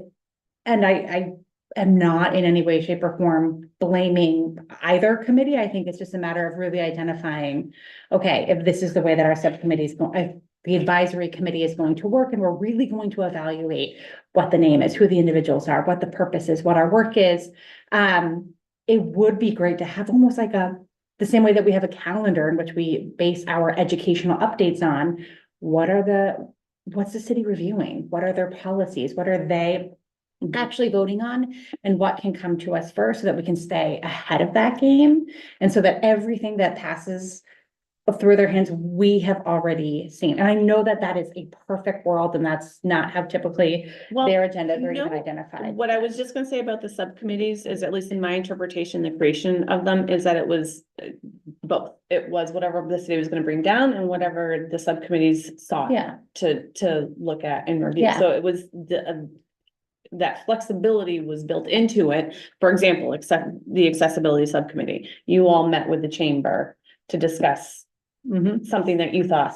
I am not in any way, shape, or form blaming either committee. I think it's just a matter of really identifying, okay, if this is the way that our subcommittee is going, the advisory committee is going to work, and we're really going to evaluate what the name is, who the individuals are, what the purpose is, what our work is. It would be great to have almost like the same way that we have a calendar in which we base our educational updates on. What's the city reviewing? What are their policies? What are they actually voting on? And what can come to us first so that we can stay ahead of that game? And so that everything that passes through their hands, we have already seen. And I know that that is a perfect world, and that's not how typically well, their agendas are even no, identified. what I was just gonna say about the subcommittees is, at least in my interpretation, the creation of them is that it was both. It was whatever the city was gonna bring down and whatever the subcommittees sought Yeah, to look at and review. Yeah. So it was that flexibility was built into it. For example, except the accessibility subcommittee, you all met with the chamber to discuss something that you thought,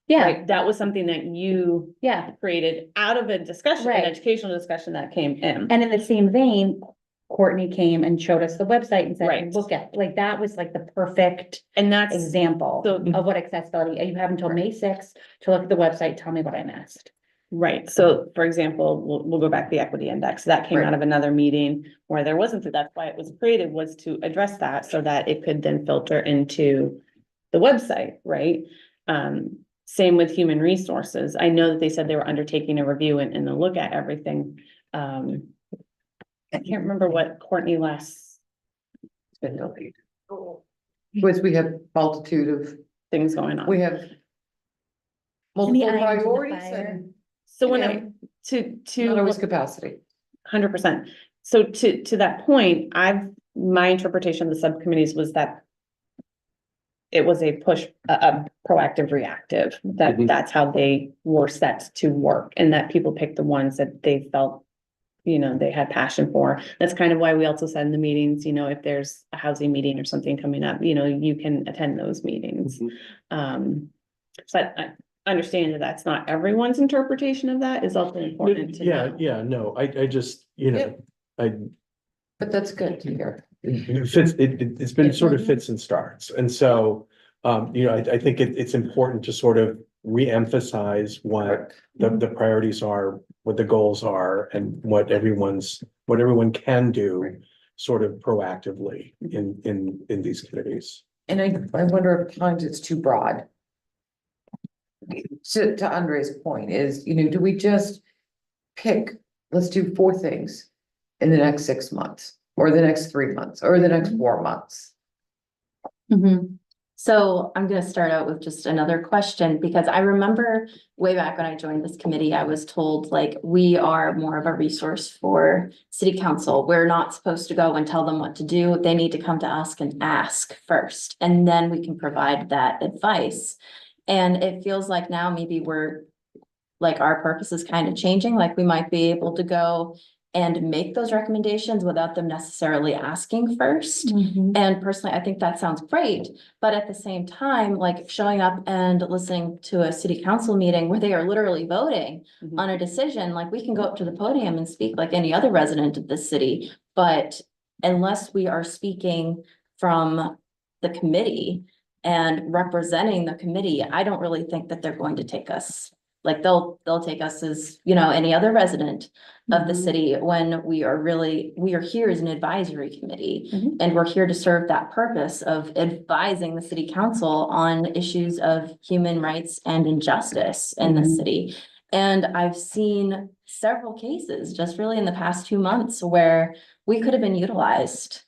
yeah, right? That was something that you yeah. created out of a discussion, Right. an educational discussion that came in. And in the same vein, Courtney came and showed us the website and said, Right. look at, like, that was like the perfect And that's, example So- of what accessibility, you have until May 6th to look at the website, tell me what I missed. right, so for example, we'll go back to the equity index, that came Right. out of another meeting where there wasn't, that's why it was created, was to address that so that it could then filter into the website, right? Same with human resources, I know that they said they were undertaking a review and a look at everything. I can't remember what Courtney last. It's been delayed. Was we have multitude of, Things going on. we have multiple irons in the priorities fire? and So when you I, know, not always capacity. 100%. So to that point, my interpretation of the subcommittees was that it was a push, a proactive, reactive, that Mhm. that's how they were set to work, and that people picked the ones that they felt, you know, they had passion for. That's kind of why we also said in the meetings, you know, if there's a housing meeting or something coming up, you know, you can attend those meetings. But I understand that that's not everyone's interpretation of that is also important to know. Yeah, no, I just, you know, Yep. But that's good to hear. it's been sort of fits and starts. And so, you know, I think it's important to sort of reemphasize what the priorities are, what the goals are, and what everyone can do sort of proactively in these committees. And I wonder if at times it's too broad. To Andre's point is, you know, do we just pick, let's do 4 things in the next 6 months? or the next 3 months, or the next 4 months. So I'm gonna start out with just another question, because I remember way back when I joined this committee, I was told like, we are more of a resource for city council. We're not supposed to go and tell them what to do. They need to come to us and ask first, and then we can provide that advice. And it feels like now maybe like our purpose is kind of changing, like we might be able to go and make those recommendations without them necessarily asking first. And personally, I think that sounds great, but at the same time, like showing up and listening to a city council meeting where they are literally voting Mhm. on a decision, like we can go up to the podium and speak like any other resident of the city, but unless we are speaking from the committee and representing the committee, I don't really think that they're going to take us. Like they'll take us as, any other resident of the Mhm. city, when we are here as an advisory committee. Mhm. And we're here to serve that purpose of advising the city council on issues of human rights and injustice in the Mhm. city. And I've seen several cases just really in the past 2 months where we could have been utilized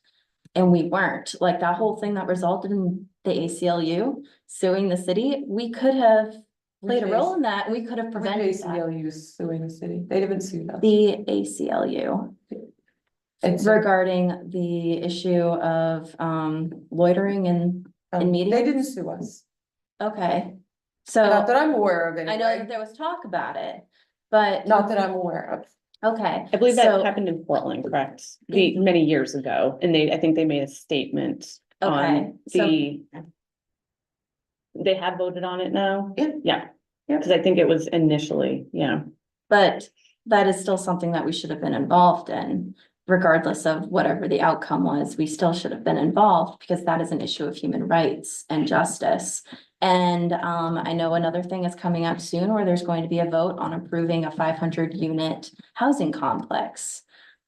and we weren't. Like that whole thing that resulted in the ACLU suing the city, we could have played a role in that, and we could have prevented that. ACLU suing the city, they haven't sued us. The ACLU And so, regarding the issue of loitering in they meetings? didn't sue us, Okay. not that So I'm aware of I know that anyway, there was talk about it, but, not that I'm aware of. okay. I believe that So- happened in Portland, correct? Many years ago, and I think they made a statement Okay, on so- they had voted on it now? Yeah. Yeah, Yeah. because I think it was initially, yeah. But that is still something that we should have been involved in, regardless of whatever the outcome was, we still should have been involved, because that is an issue of human rights and justice. And I know another thing is coming up soon where there's going to be a vote on approving a 500-unit housing complex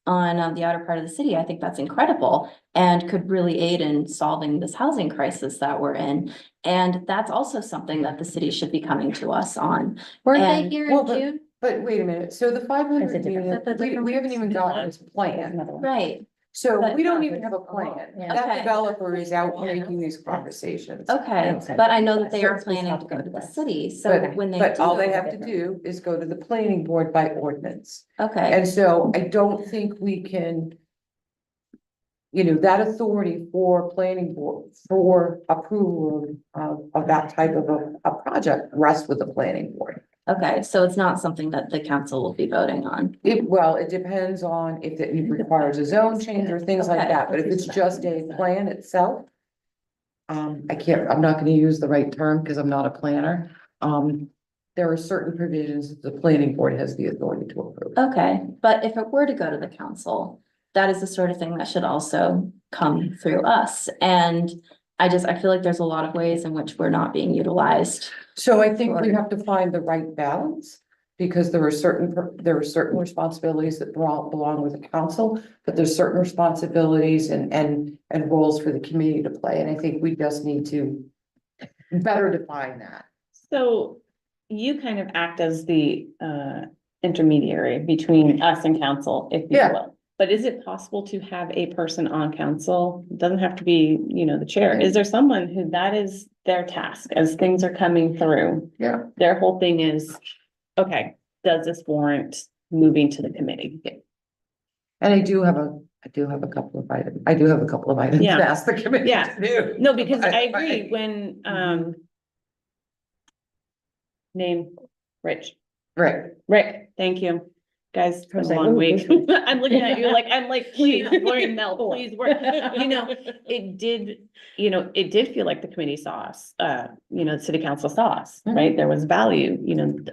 on the outer part of the city. I think that's incredible and could really aid in solving this housing crisis that we're in. And that's also something that the city should be coming to us on. Weren't they And- here well, in but- June? But wait a minute, so the 500 different? unit, Is that the different we haven't ones? even gotten this plan, Right, so But- we don't even have a plan. Yeah. That Okay. developer is out making these conversations. okay, Okay. but I know that they are So it's planning to go to happening the to us. city, so But, when they but all do- they have to do is go to the planning board by ordinance. Okay, And so I don't think we can. That authority for planning board, for approval of that type of a project rests with the planning board. okay, so it's not something that the council will be voting on. It depends on if it requires a zone change or things like Okay. that, but if it's just a plan itself. I'm not gonna use the right term because I'm not a planner. There are certain provisions that the planning board has the authority to approve. Okay, but if it were to go to the council, that is the sort of thing that should also come through us. And I feel like there's a lot of ways in which we're not being utilized. So I think we have to find the right balance, because there are certain responsibilities that belong with the council, but there's certain responsibilities and roles for the community to play, and I think we just need to better define that. So you kind of act as the intermediary between us and council, if you Yeah. will. But is it possible to have a person on council? It doesn't have to be, the chair. Is there someone who that is their task as things are coming through? Yeah. Their whole thing is, okay, does this warrant moving to the committee? And I do have a couple of items to Yeah. ask the committee Yeah. to do. No, because I But- agree when, name, Rich. Rick, thank you. Guys, it's been a long week. I'm looking at you like, please, Lori Mel, please work. It did feel like the committee saw us, the city council saw us, right? There was value,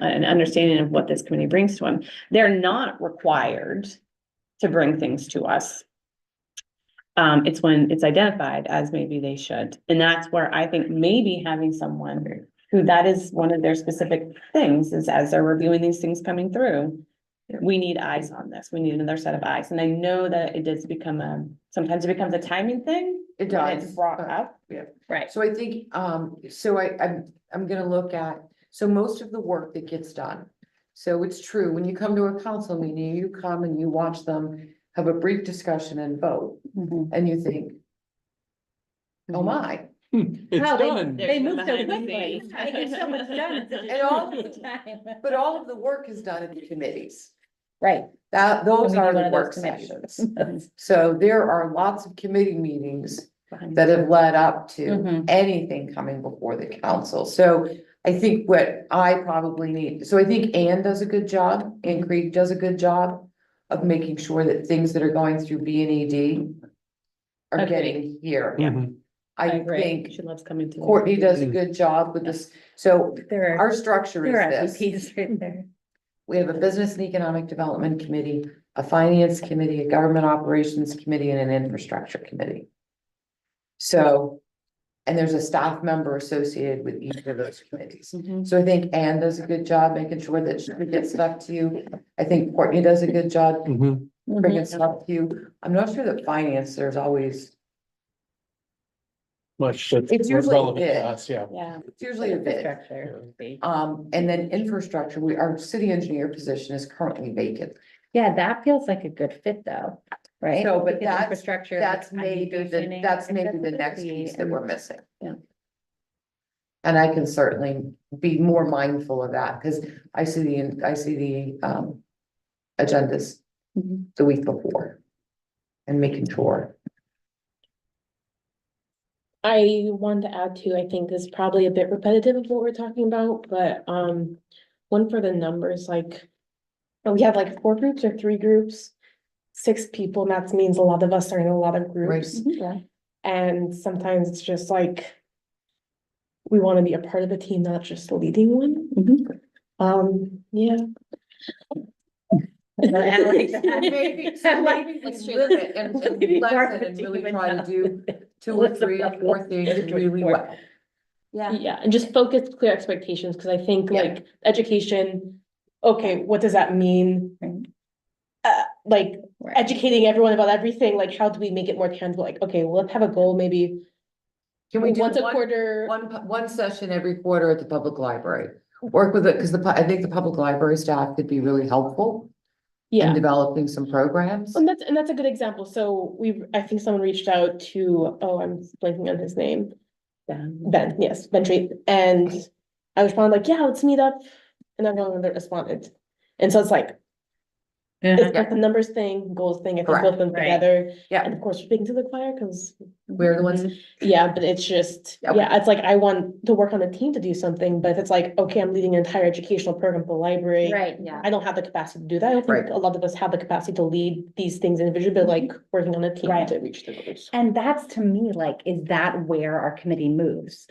an understanding of what this committee brings to them. They're not required to bring things to us. It's when it's identified as maybe they should. And that's where I think maybe having someone who that is one of their specific things is as they're reviewing these things coming through. We need eyes on this. We need another set of eyes. And I know that it does become sometimes it becomes a timing thing. It when it's does. brought up. Yeah. Right. So I think, I'm gonna look at, so most of the work that gets done. So it's true, when you come to a council meeting, you come and you watch them have a brief discussion and vote, Mhm. and you think, oh my. It's Wow, done. They moved so Behind the quickly. scenes. I get so much done in such a And all- short time. But all of the work is done at the committees. Right. That, those And we are need one the of those work committees. sessions. So there are lots of committee meetings Behind that have led up to Mhm. anything coming before the council. So I think what I probably need, so I think Anne does a good job, Anne Creed does a good job of making sure that things that are going through B and ED are Agreed. getting here. Mhm. I agree. think She loves coming to. Courtney does a good job with this. So There are, our structure there are is this. MVPs right there. We have a Business and Economic Development Committee, a Finance Committee, a Government Operations Committee, and an Infrastructure Committee. So, and there's a staff member associated with each of those committees. So I think Anne does a good job making sure that she gets stuff to you. I think Courtney does a good job Mhm. bringing stuff to you. I'm not sure that finance, there's always, Much that's It's usually a relevant bid. to us, yeah. Yeah. it's usually a bit. Infrastructure. And then infrastructure, our city engineer position is currently vacant. Yeah, that feels like a good fit though, right? So, but Because that's- infrastructure. That's I'm maybe negotiating that's maybe the next accessibility piece that and- we're missing. Yeah. And I can certainly be more mindful of that, because I see the agendas Mhm. the week before. And making sure. I wanted to add too, I think this is probably a bit repetitive of what we're talking about, but one for the numbers, like. We have like 4 groups or 3 groups, 6 people, and that means a lot of us are in a lot of groups. Yeah. And sometimes it's just like. We want to be a part of the team, not just leading one. Yeah. I like that. Maybe, so maybe Let's we do limit and Maybe part lessen of and the really team try to and do not- 2 or 3 or 4 things really well. Yeah. Yeah, and just focus clear expectations, because I think Yeah. like education, okay, what does that mean? Right. Like Right. educating everyone about everything, like how do we make it more tangible? Like, okay, well, let's have a goal, maybe Can we do once a quarter. one session every quarter at the public library? Work with it, because I think the public library staff could be really helpful in Yeah, developing some programs. and that's a good example. So I think someone reached out to, oh, I'm blanking on his name. Ben, yes, Ben Treat, and I responded like, yeah, let's meet up, and everyone responded. And so it's like, it's like the numbers thing, goals thing, I think both of them Correct, right. together. Yeah. And of course, we're speaking to the choir, because. We're the ones, Yeah, but it's just, Okay. yeah, it's like, I want to work on the team to do something, but if it's like, okay, I'm leading an entire educational program at the library. Right, Yeah. I don't have the capacity to do that. I don't Right. think a lot of us have the capacity to lead these things individually, but like working on a team Right. to reach the goals. and that's to me, like, is that where our committee moves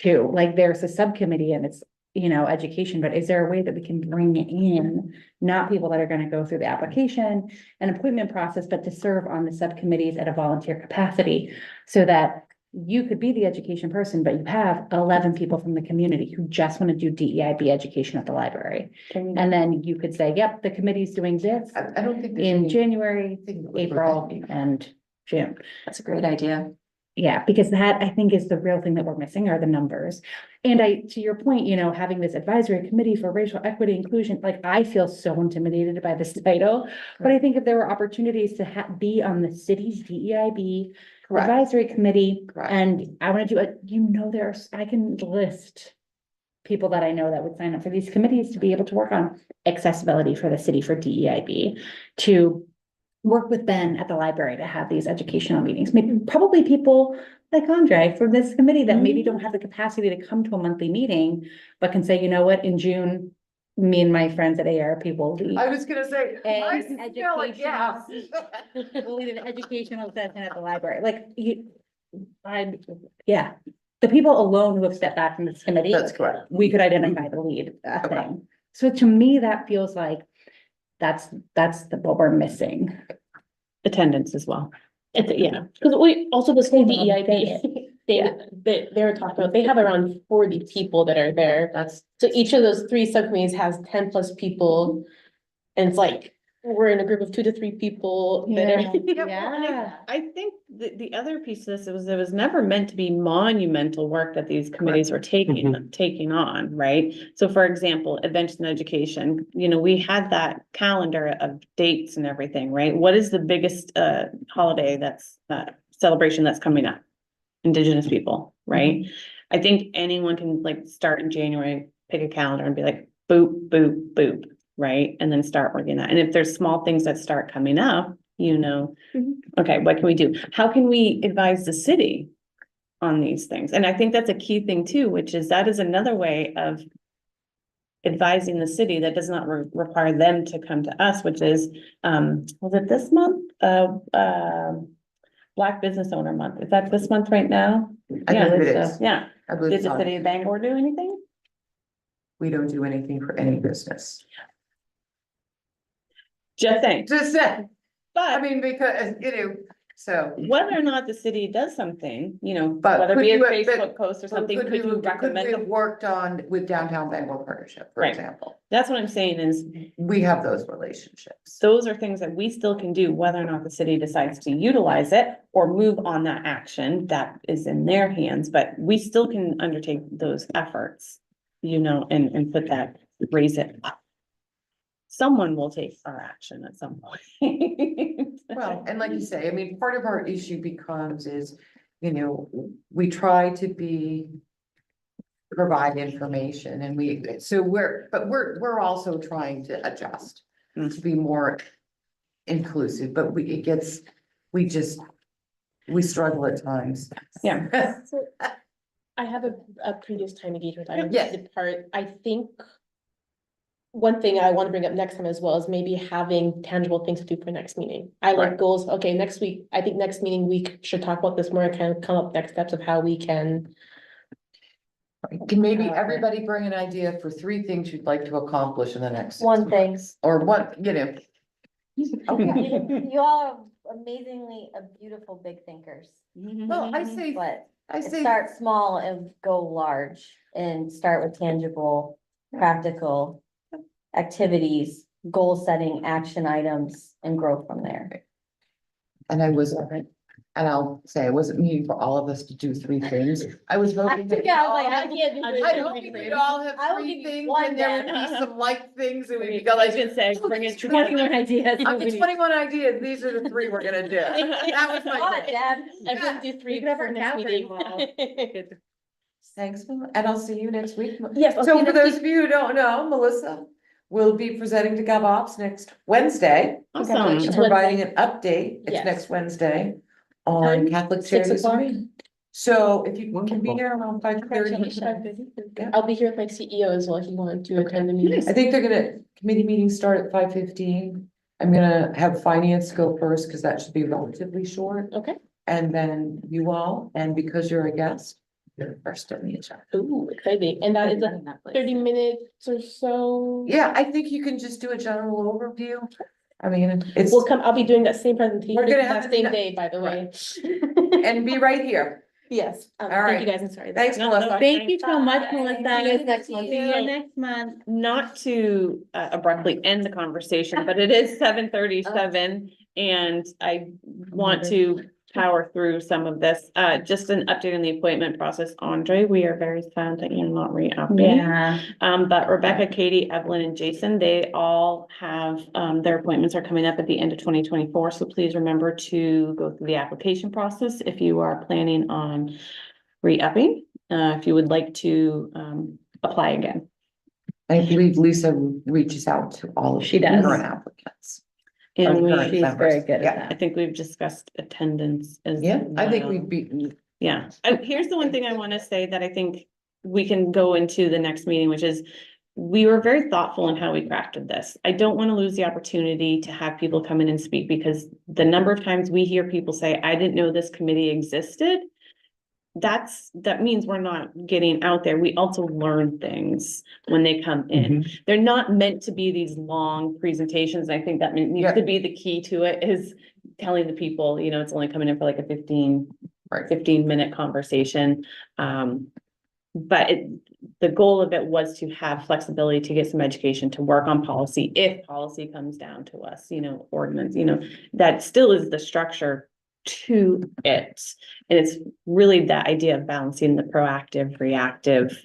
to? Like, there's a subcommittee and it's, you know, education, but is there a way that we can bring in not people that are gonna go through the application and appointment process, but to serve on the subcommittees at a volunteer capacity? So that you could be the education person, but you have 11 people from the community who just wanna do DEIB education at the library. And then you could say, yep, the committee's doing this I don't think. there's in any- January, thing that would April, prevent you. and June. That's a great idea. Yeah, because that I think is the real thing that we're missing are the numbers. And to your point, you know, having this advisory committee for racial equity inclusion, like I feel so intimidated by this title. But I think if there were opportunities to be on the city's DEIB Correct, advisory committee, correct. and I want to do it, you know, I can list people that I know that would sign up for these committees to be able to work on accessibility for the city for DEIB, to work with Ben at the library to have these educational meetings, maybe probably people like Andre from this committee that maybe don't have the capacity to come to a monthly meeting, but can say, you know what, in June, me and my friends at ARP will lead. I was gonna say. I And feel like, yeah. We'll lead an educational session at the library, like yeah, the people alone who have stepped back from this committee, That's correct. we could identify the lead Okay. thing. So to me, that feels like that's what we're missing. Attendance as well. It's, yeah, because we, also the same Well, DEIB, Yeah. they were talking about, they have around 40 people that are there. That's, So each of those 3 subcommittees has 10 plus people. And it's like, we're in a group of 2 to 3 people that are. Yeah. I think the other piece of this was, it was never meant to be monumental work that these committees were taking on, right? So for example, events and education, you know, we had that calendar of dates and everything, right? What is the biggest holiday that's celebration that's coming up? Indigenous people, right? I think anyone can like start in January, pick a calendar and be like, boop, boop, boop, right? And then start working that. And if there's small things that start coming up, you know, okay, what can we do? How can we advise the city on these things? And I think that's a key thing too, which is that is another way of advising the city that does not require them to come to us, which is, was it this month? Black Business Owner Month. Is that this month right now? I Yeah, believe it so- is. Yeah. I believe Did the so. city of Bangor do anything? We don't do anything for any business. Just saying, Just saying, I but mean, because, so. whether or not the city does something, you know, But whether it could be a you have been- Facebook post or something, could you Could recommend we have them? worked on with Downtown Bangor Partnership, for Right. example? That's what I'm saying is, We have those relationships. those are things that we still can do, whether or not the city decides to utilize it or move on that action, that is in their hands, but we still can undertake those efforts, you know, and put that, raise it up. Someone will take our action at some point. Well, and like you say, I mean, part of our issue becomes is, we try to provide information and we're also trying to adjust to be more inclusive, but we struggle at times. Yeah. So I have a previous time engagement. I Yes. did part, I think. One thing I want to bring up next time as well is maybe having tangible things to do for next meeting. I like Right. goals. Okay, next week, I think next meeting we should talk about this more and kind of come up next steps of how we can. Can maybe everybody bring an idea for 3 things you'd like to accomplish in the next 6 One thing. months? Or what, Okay. You all are amazingly beautiful big thinkers, Well, but I say, start small and go large and start with tangible, practical activities, goal setting, action items, and grow from there. and I'll say, I wasn't meaning for all of us to do 3 things. I was hoping that. Yeah, I was like, I can't do I three don't things. think we'd all have I will 3 give you things one and there would be then. some light things and we'd I go was like. gonna say, bring it "Oh, 21 ideas. Of the 21 ideas, these are the 3 we're gonna do. That was my Come on, goal. Deb. Everyone do 3 We could have for our next Catherine meeting. Thanks, and I'll see you next week. Yes. I'll see So you for next those week. of you who don't know, Melissa will be presenting to GovOps next Wednesday. Awesome. And providing an update, it's Yes. next Wednesday on Time? Catholic 6 Charities o'clock? Week. So if you can be Wonderful. there around 5:30. Yeah. I'll be here with my CEO as well, if you want to attend the meeting. I think committee meetings start at 5:15. I'm gonna have finance go first, because that should be relatively short. Okay. And then you all, and because you're a guest, you're first on the agenda. Ooh, exciting. And that is a 30 minutes or so. Yeah, I think you can just do a general overview. I mean, it's, I'll be doing that same presentation We're gonna have that it same in- day, by the way. and be right here. Yes, All thank right. you guys, I'm sorry. Thanks, No, Melissa. Thank you so much, Melissa. See you next month. See you next month. Not to abruptly end the conversation, but it is 7:37 and I want to power through some of this. Just an update on the appointment process. Andre, we are very sad that you're not re-upping. Yeah. But Rebecca, Katie, Evelyn, and Jason, they all have, their appointments are coming up at the end of 2024. So please remember to go through the application process if you are planning on re-upping, if you would like to, apply again. I believe Lisa reaches out to all of She the does. current applicants. And Or current we, She's members. very good Yeah. at I that. think we've discussed attendance as. Yeah, I think well. we've beaten. Yeah, here's the one thing I want to say that I think we can go into the next meeting, which is we were very thoughtful in how we crafted this. I don't want to lose the opportunity to have people come in and speak because the number of times we hear people say, I didn't know this committee existed. That means we're not getting out there. We also learn things when they come in. They're not meant to be these long presentations. I think that needs Yeah. to be the key to it is telling the people, it's only coming in for like a 15 Right. 15-minute conversation. but the goal of it was to have flexibility to get some education, to work on policy, if policy comes down to us, ordinance, that still is the structure to it. And it's really that idea of balancing the proactive, reactive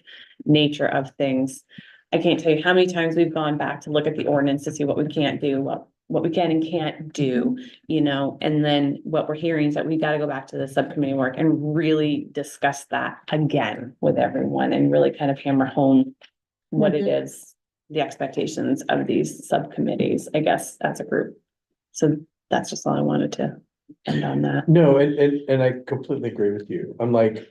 nature of things. I can't tell you how many times we've gone back to look at the ordinance to see what we can't do, what we can and can't do, and then what we're hearing is that we got to go back to the subcommittee work and really discuss that again with everyone and really kind of hammer home what it is, the expectations of these subcommittees, I guess, as a group. So that's just all I wanted to end on that. No, and I completely agree with you. I'm like,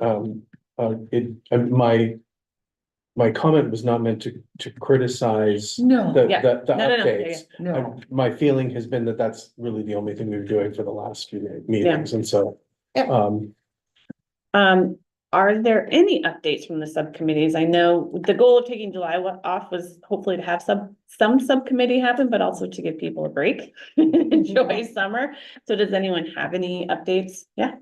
my comment was not meant to criticize No, the Yeah. the No, no, updates. no. My feeling has been that that's really the only thing we've been doing for the last few meetings, and so. Yeah. Are there any updates from the subcommittees? I know the goal of taking July off was hopefully to have some subcommittee happen, but also to give people a break, enjoy summer. So does anyone have any updates? Yeah.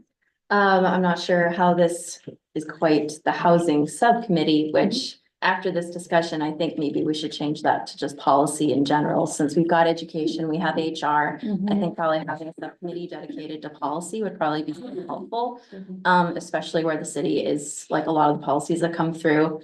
I'm not sure how this is quite the housing subcommittee, which after this discussion, I think maybe we should change that to just policy in general, since we've got education, we have HR. I think probably having a subcommittee dedicated to policy would probably be helpful. Especially where the city is, like a lot of the policies that come through,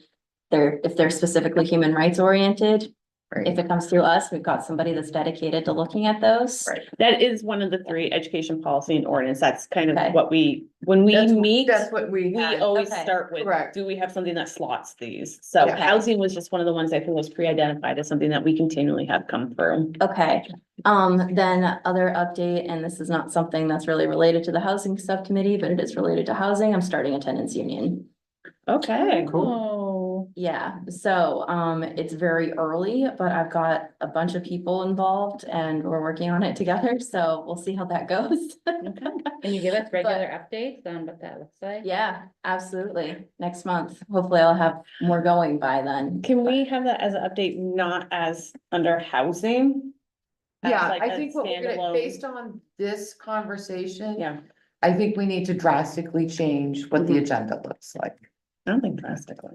if they're specifically human rights oriented. If it comes through us, we've got somebody that's dedicated to looking at those. Right. That is one of the three: education, policy, and ordinance. That's kind of Okay. what when we meet. That's what we We had. always Okay. start with, Correct. do we have something that slots these? So Yeah. housing was just one of the ones I think was pre-identified as something that we continually have come through. Okay, then other update, and this is not something that's really related to the housing subcommittee, but it is related to housing. I'm starting a tenants union. Okay. Cool. Yeah, so, it's very early, but I've got a bunch of people involved and we're working on it together, so we'll see how that goes. Can you give us regular updates on what that looks like? Yeah, absolutely. Next month. Hopefully I'll have more going by then. Can we have that as an update, not as under housing? As Yeah, like I a think what we're gonna, standalone- based on this conversation. Yeah, I think we need to drastically change what the Mhm. agenda looks like. I don't think drastically.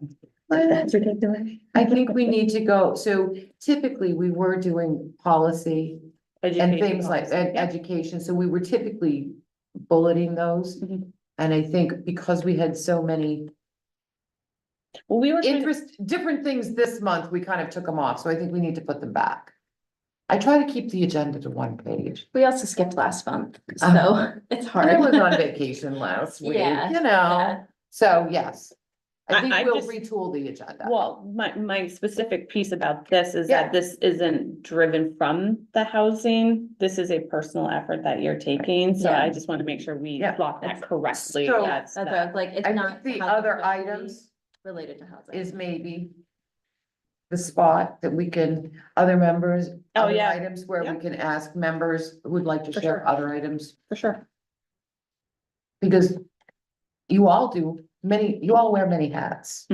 That's ridiculous. I think we need to go, so typically we were doing policy and Education things like, policy, and yeah. education, so we were typically bulleting those. Mhm. And I think because we had so many Well, we were. trying to- different things this month, we kind of took them off, so I think we need to put them back. I try to keep the agenda to one page. We also skipped last month, so it's And hard. I was on vacation last week, Yeah, you know, yeah. so yes. I I think we'll just- retool the agenda. Well, my specific piece about this is Yeah. that this isn't driven from the housing. This is a personal effort that you're taking, so Yeah. I just want to make sure we Yeah. block that correctly. So- as That's that. why I was like, it's I not. think the housing other subcommittee items related to housing. is maybe the spot that we can, other members, Oh, other yeah. items where Yeah. we can ask members who would like to For share sure. other items. For sure. Because you all do you all wear many hats.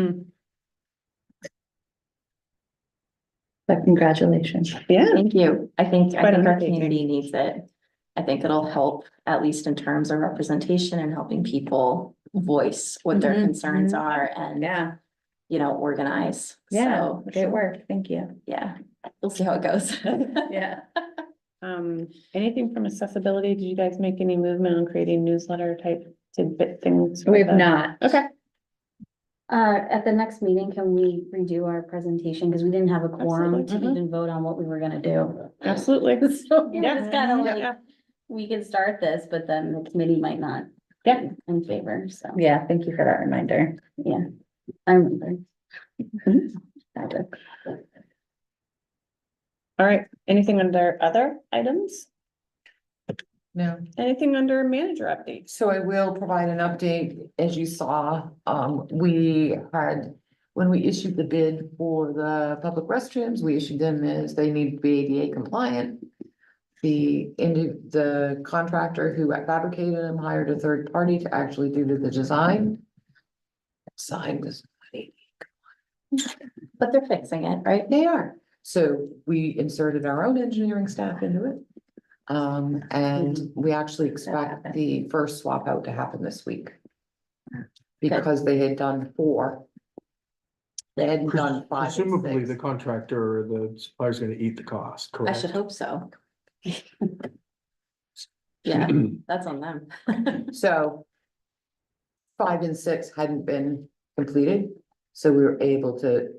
But congratulations. Yeah. Thank you. I think Quite our undertaking. community needs it. I think it'll help, at least in terms of representation and helping people voice what their Mhm, concerns mhm. are and, Yeah, organize. yeah, So, great work. Thank you. yeah, we'll see how it goes. Yeah. Anything from accessibility? Did you guys make any movement on creating newsletter type tidbit things? for We've the- not. Okay. At the next meeting, can we redo our presentation? Because we didn't have a quorum to Absolutely. even vote on what we were gonna do. Absolutely. So Yeah. it's kind of like, Yeah. we can start this, but then the committee might not. Yeah. be In favor, so, Yeah, thank you for that reminder. yeah, I remember. Got it. All right. Anything under other items? No. Anything under manager updates? So I will provide an update. As you saw, we had, when we issued the bid for the public restrooms, we issued them as they need to be ADA compliant. The contractor who fabricated them hired a third party to actually do the design. Sign was, But they're fixing it, right? they are, so we inserted our own engineering staff into it. And we actually expect the first swap out to happen this week. Because they had done 4 They hadn't done 5 and Presumably, 6. the contractor or the supplier's gonna eat the cost, I correct? should hope so. Yeah, that's on them. So 5 and 6 hadn't been completed, so we were able to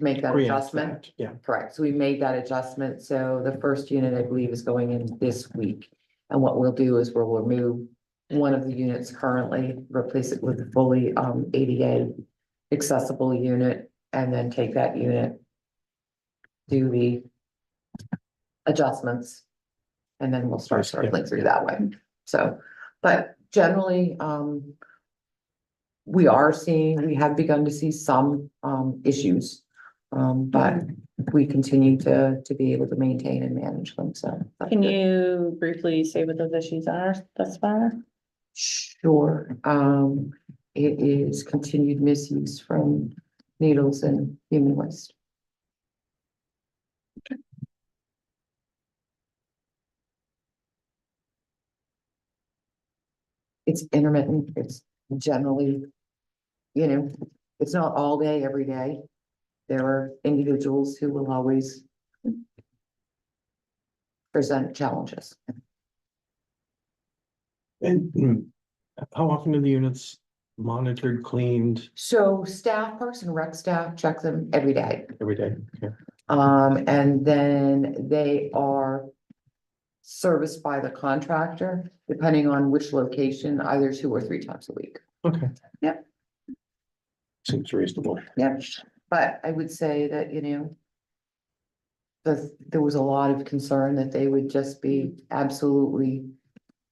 make that Preempt adjustment. that, yeah. Correct, so we made that adjustment, so the first unit, I believe, is going in this week. And what we'll do is we'll remove one of the units currently, replace it with a fully ADA accessible unit, and then take that unit, do the adjustments, and then we'll start Yes, yeah. circling through that way. So, but generally, we have begun to see some issues. But we continue to be able to maintain and manage them, so. that's Can good. you briefly say what those issues are thus far? Sure, it is continued misuse from needles and human waste. It's intermittent, it's generally, it's not all day, every day. There are individuals who will always present challenges. And how often are the units monitored, cleaned So staff, Parks and Rec staff check them every day. every day? Okay. And then they are serviced by the contractor, depending on which location, either 2 or 3 times a week. Okay. Yep. Seems reasonable. Yep, but I would say that, there was a lot of concern that they would just be absolutely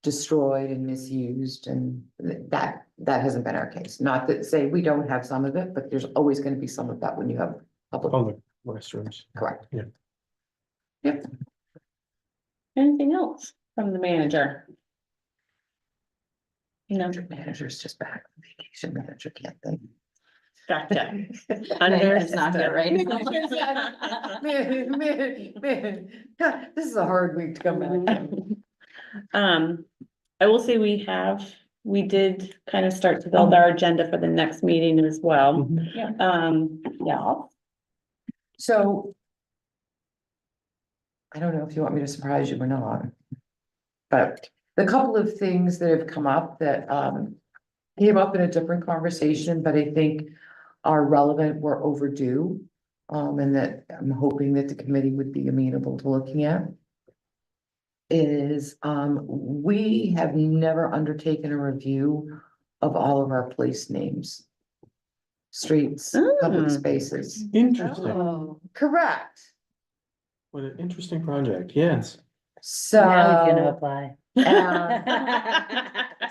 destroyed and misused, and that hasn't been our case. Not that say we don't have some of it, but there's always gonna be some of that when you have public, Public restrooms. correct? Yeah. Yep. Anything else from the manager? No, Manager's just back from vacation, manager can't think. gotcha. Manager's not here right now. Man, this is a hard week to come back. I will say we did kind of start to build our agenda for the next meeting as well. Yeah. So. I don't know if you want me to surprise you or not. But the couple of things that have come up that came up in a different conversation, but I think are relevant, were overdue. And that I'm hoping that the committee would be amenable to looking at. Is we have never undertaken a review of all of our place names. Streets, public Mm. spaces. Interesting. Correct. What an interesting project, yes. So. Now he's gonna apply.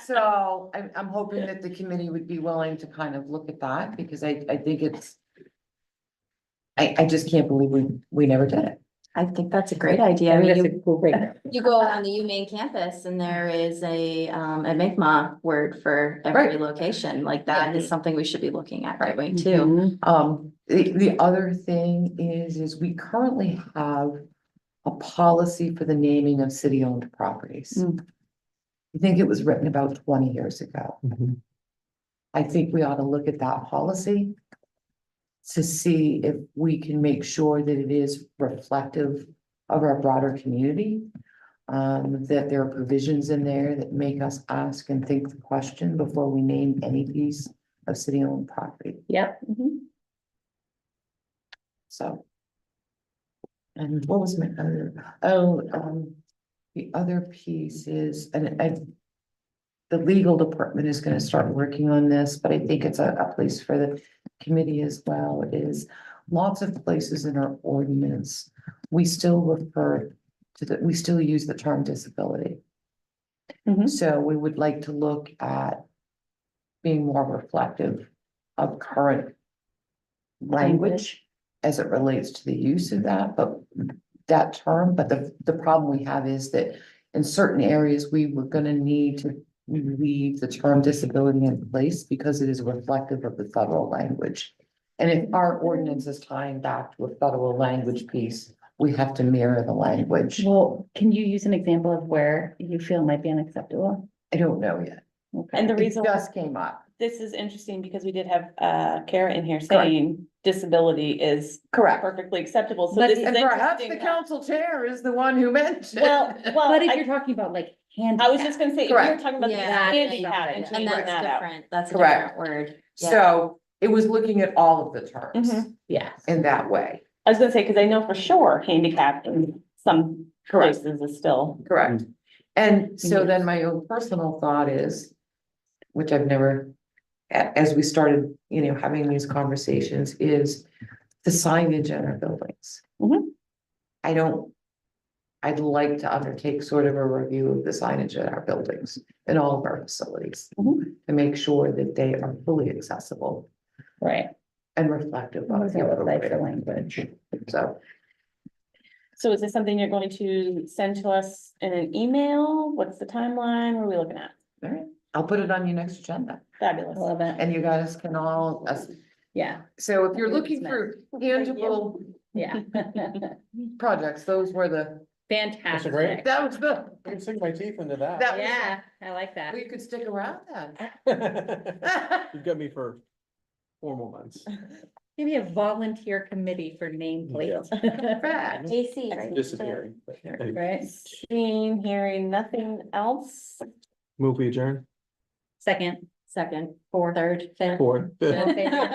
So I'm hoping that the committee would be willing to kind of look at that, because I think it's. I just can't believe we never did it. I think that's a great idea. I I mean, think that's a cool break. you go on the UMaine campus and there is a Mi'kmaq word for every Right. location. Like that is something we should be looking at right away too. The other thing is we currently have a policy for the naming of city-owned properties. Mm. I think it was written about 20 years ago. Mhm. I think we ought to look at that policy to see if we can make sure that it is reflective of our broader community. That there are provisions in there that make us ask and think the question before we name any piece of city-owned property, Yep. so. And what was my other, the other piece is, the legal department is gonna start working on this, but I think it's a place for the committee as well, is lots of places in our ordinance, we still refer to we still use the term disability. Mhm. So we would like to look at being more reflective of current language as it relates to the use of that, but that term, but the problem we have is that in certain areas, we were gonna need to leave the term disability in place because it is reflective of the federal language. And if our ordinance is tying back to a federal language piece, we have to mirror the language. Well, can you use an example of where you feel might be unacceptable? I don't know yet. And the It reason just came up. this is interesting because we did have Kara in here saying disability is Correct. perfectly acceptable, so But- this is And perhaps interesting. the council chair is the one who mentioned. Well, But if I you're talking about like I was just gonna say, if you're Correct. talking about the Yeah. handicap and And changing that's that out. different, that's a Correct. different word. Yeah. So it was looking at all of the terms Mhm. Yes. in that way. I was gonna say, cause I know for sure handicap in some Correct. places is still. Correct. And so then my own personal thought is, which I've never, as we started, having these conversations, is the signage in our buildings. Mhm. I'd like to undertake sort of a review of the signage in our buildings, in all of our facilities. Mhm. To make sure that they are fully accessible Right. and reflective What of does the that look like for appropriate. language? So, So is this something you're going to send to us in an email? What's the timeline? What are we looking at? all right, I'll put it on your next agenda, Fabulous. Love it. and you guys can all, Yeah, so if you're looking for tangible yeah. projects, those were the, Fantastic. great. that was the, I can sink my teeth into that. that was, Yeah, I like that. well, you could stick around then. You've got me for 4 more months. Maybe a volunteer committee for nameplates. Fact. AC, right? Disappearing. but anyway. Right, Seeing, hearing nothing else. Move we adjourn. second. Second, fourth, third, fifth. Fourth. All in favor?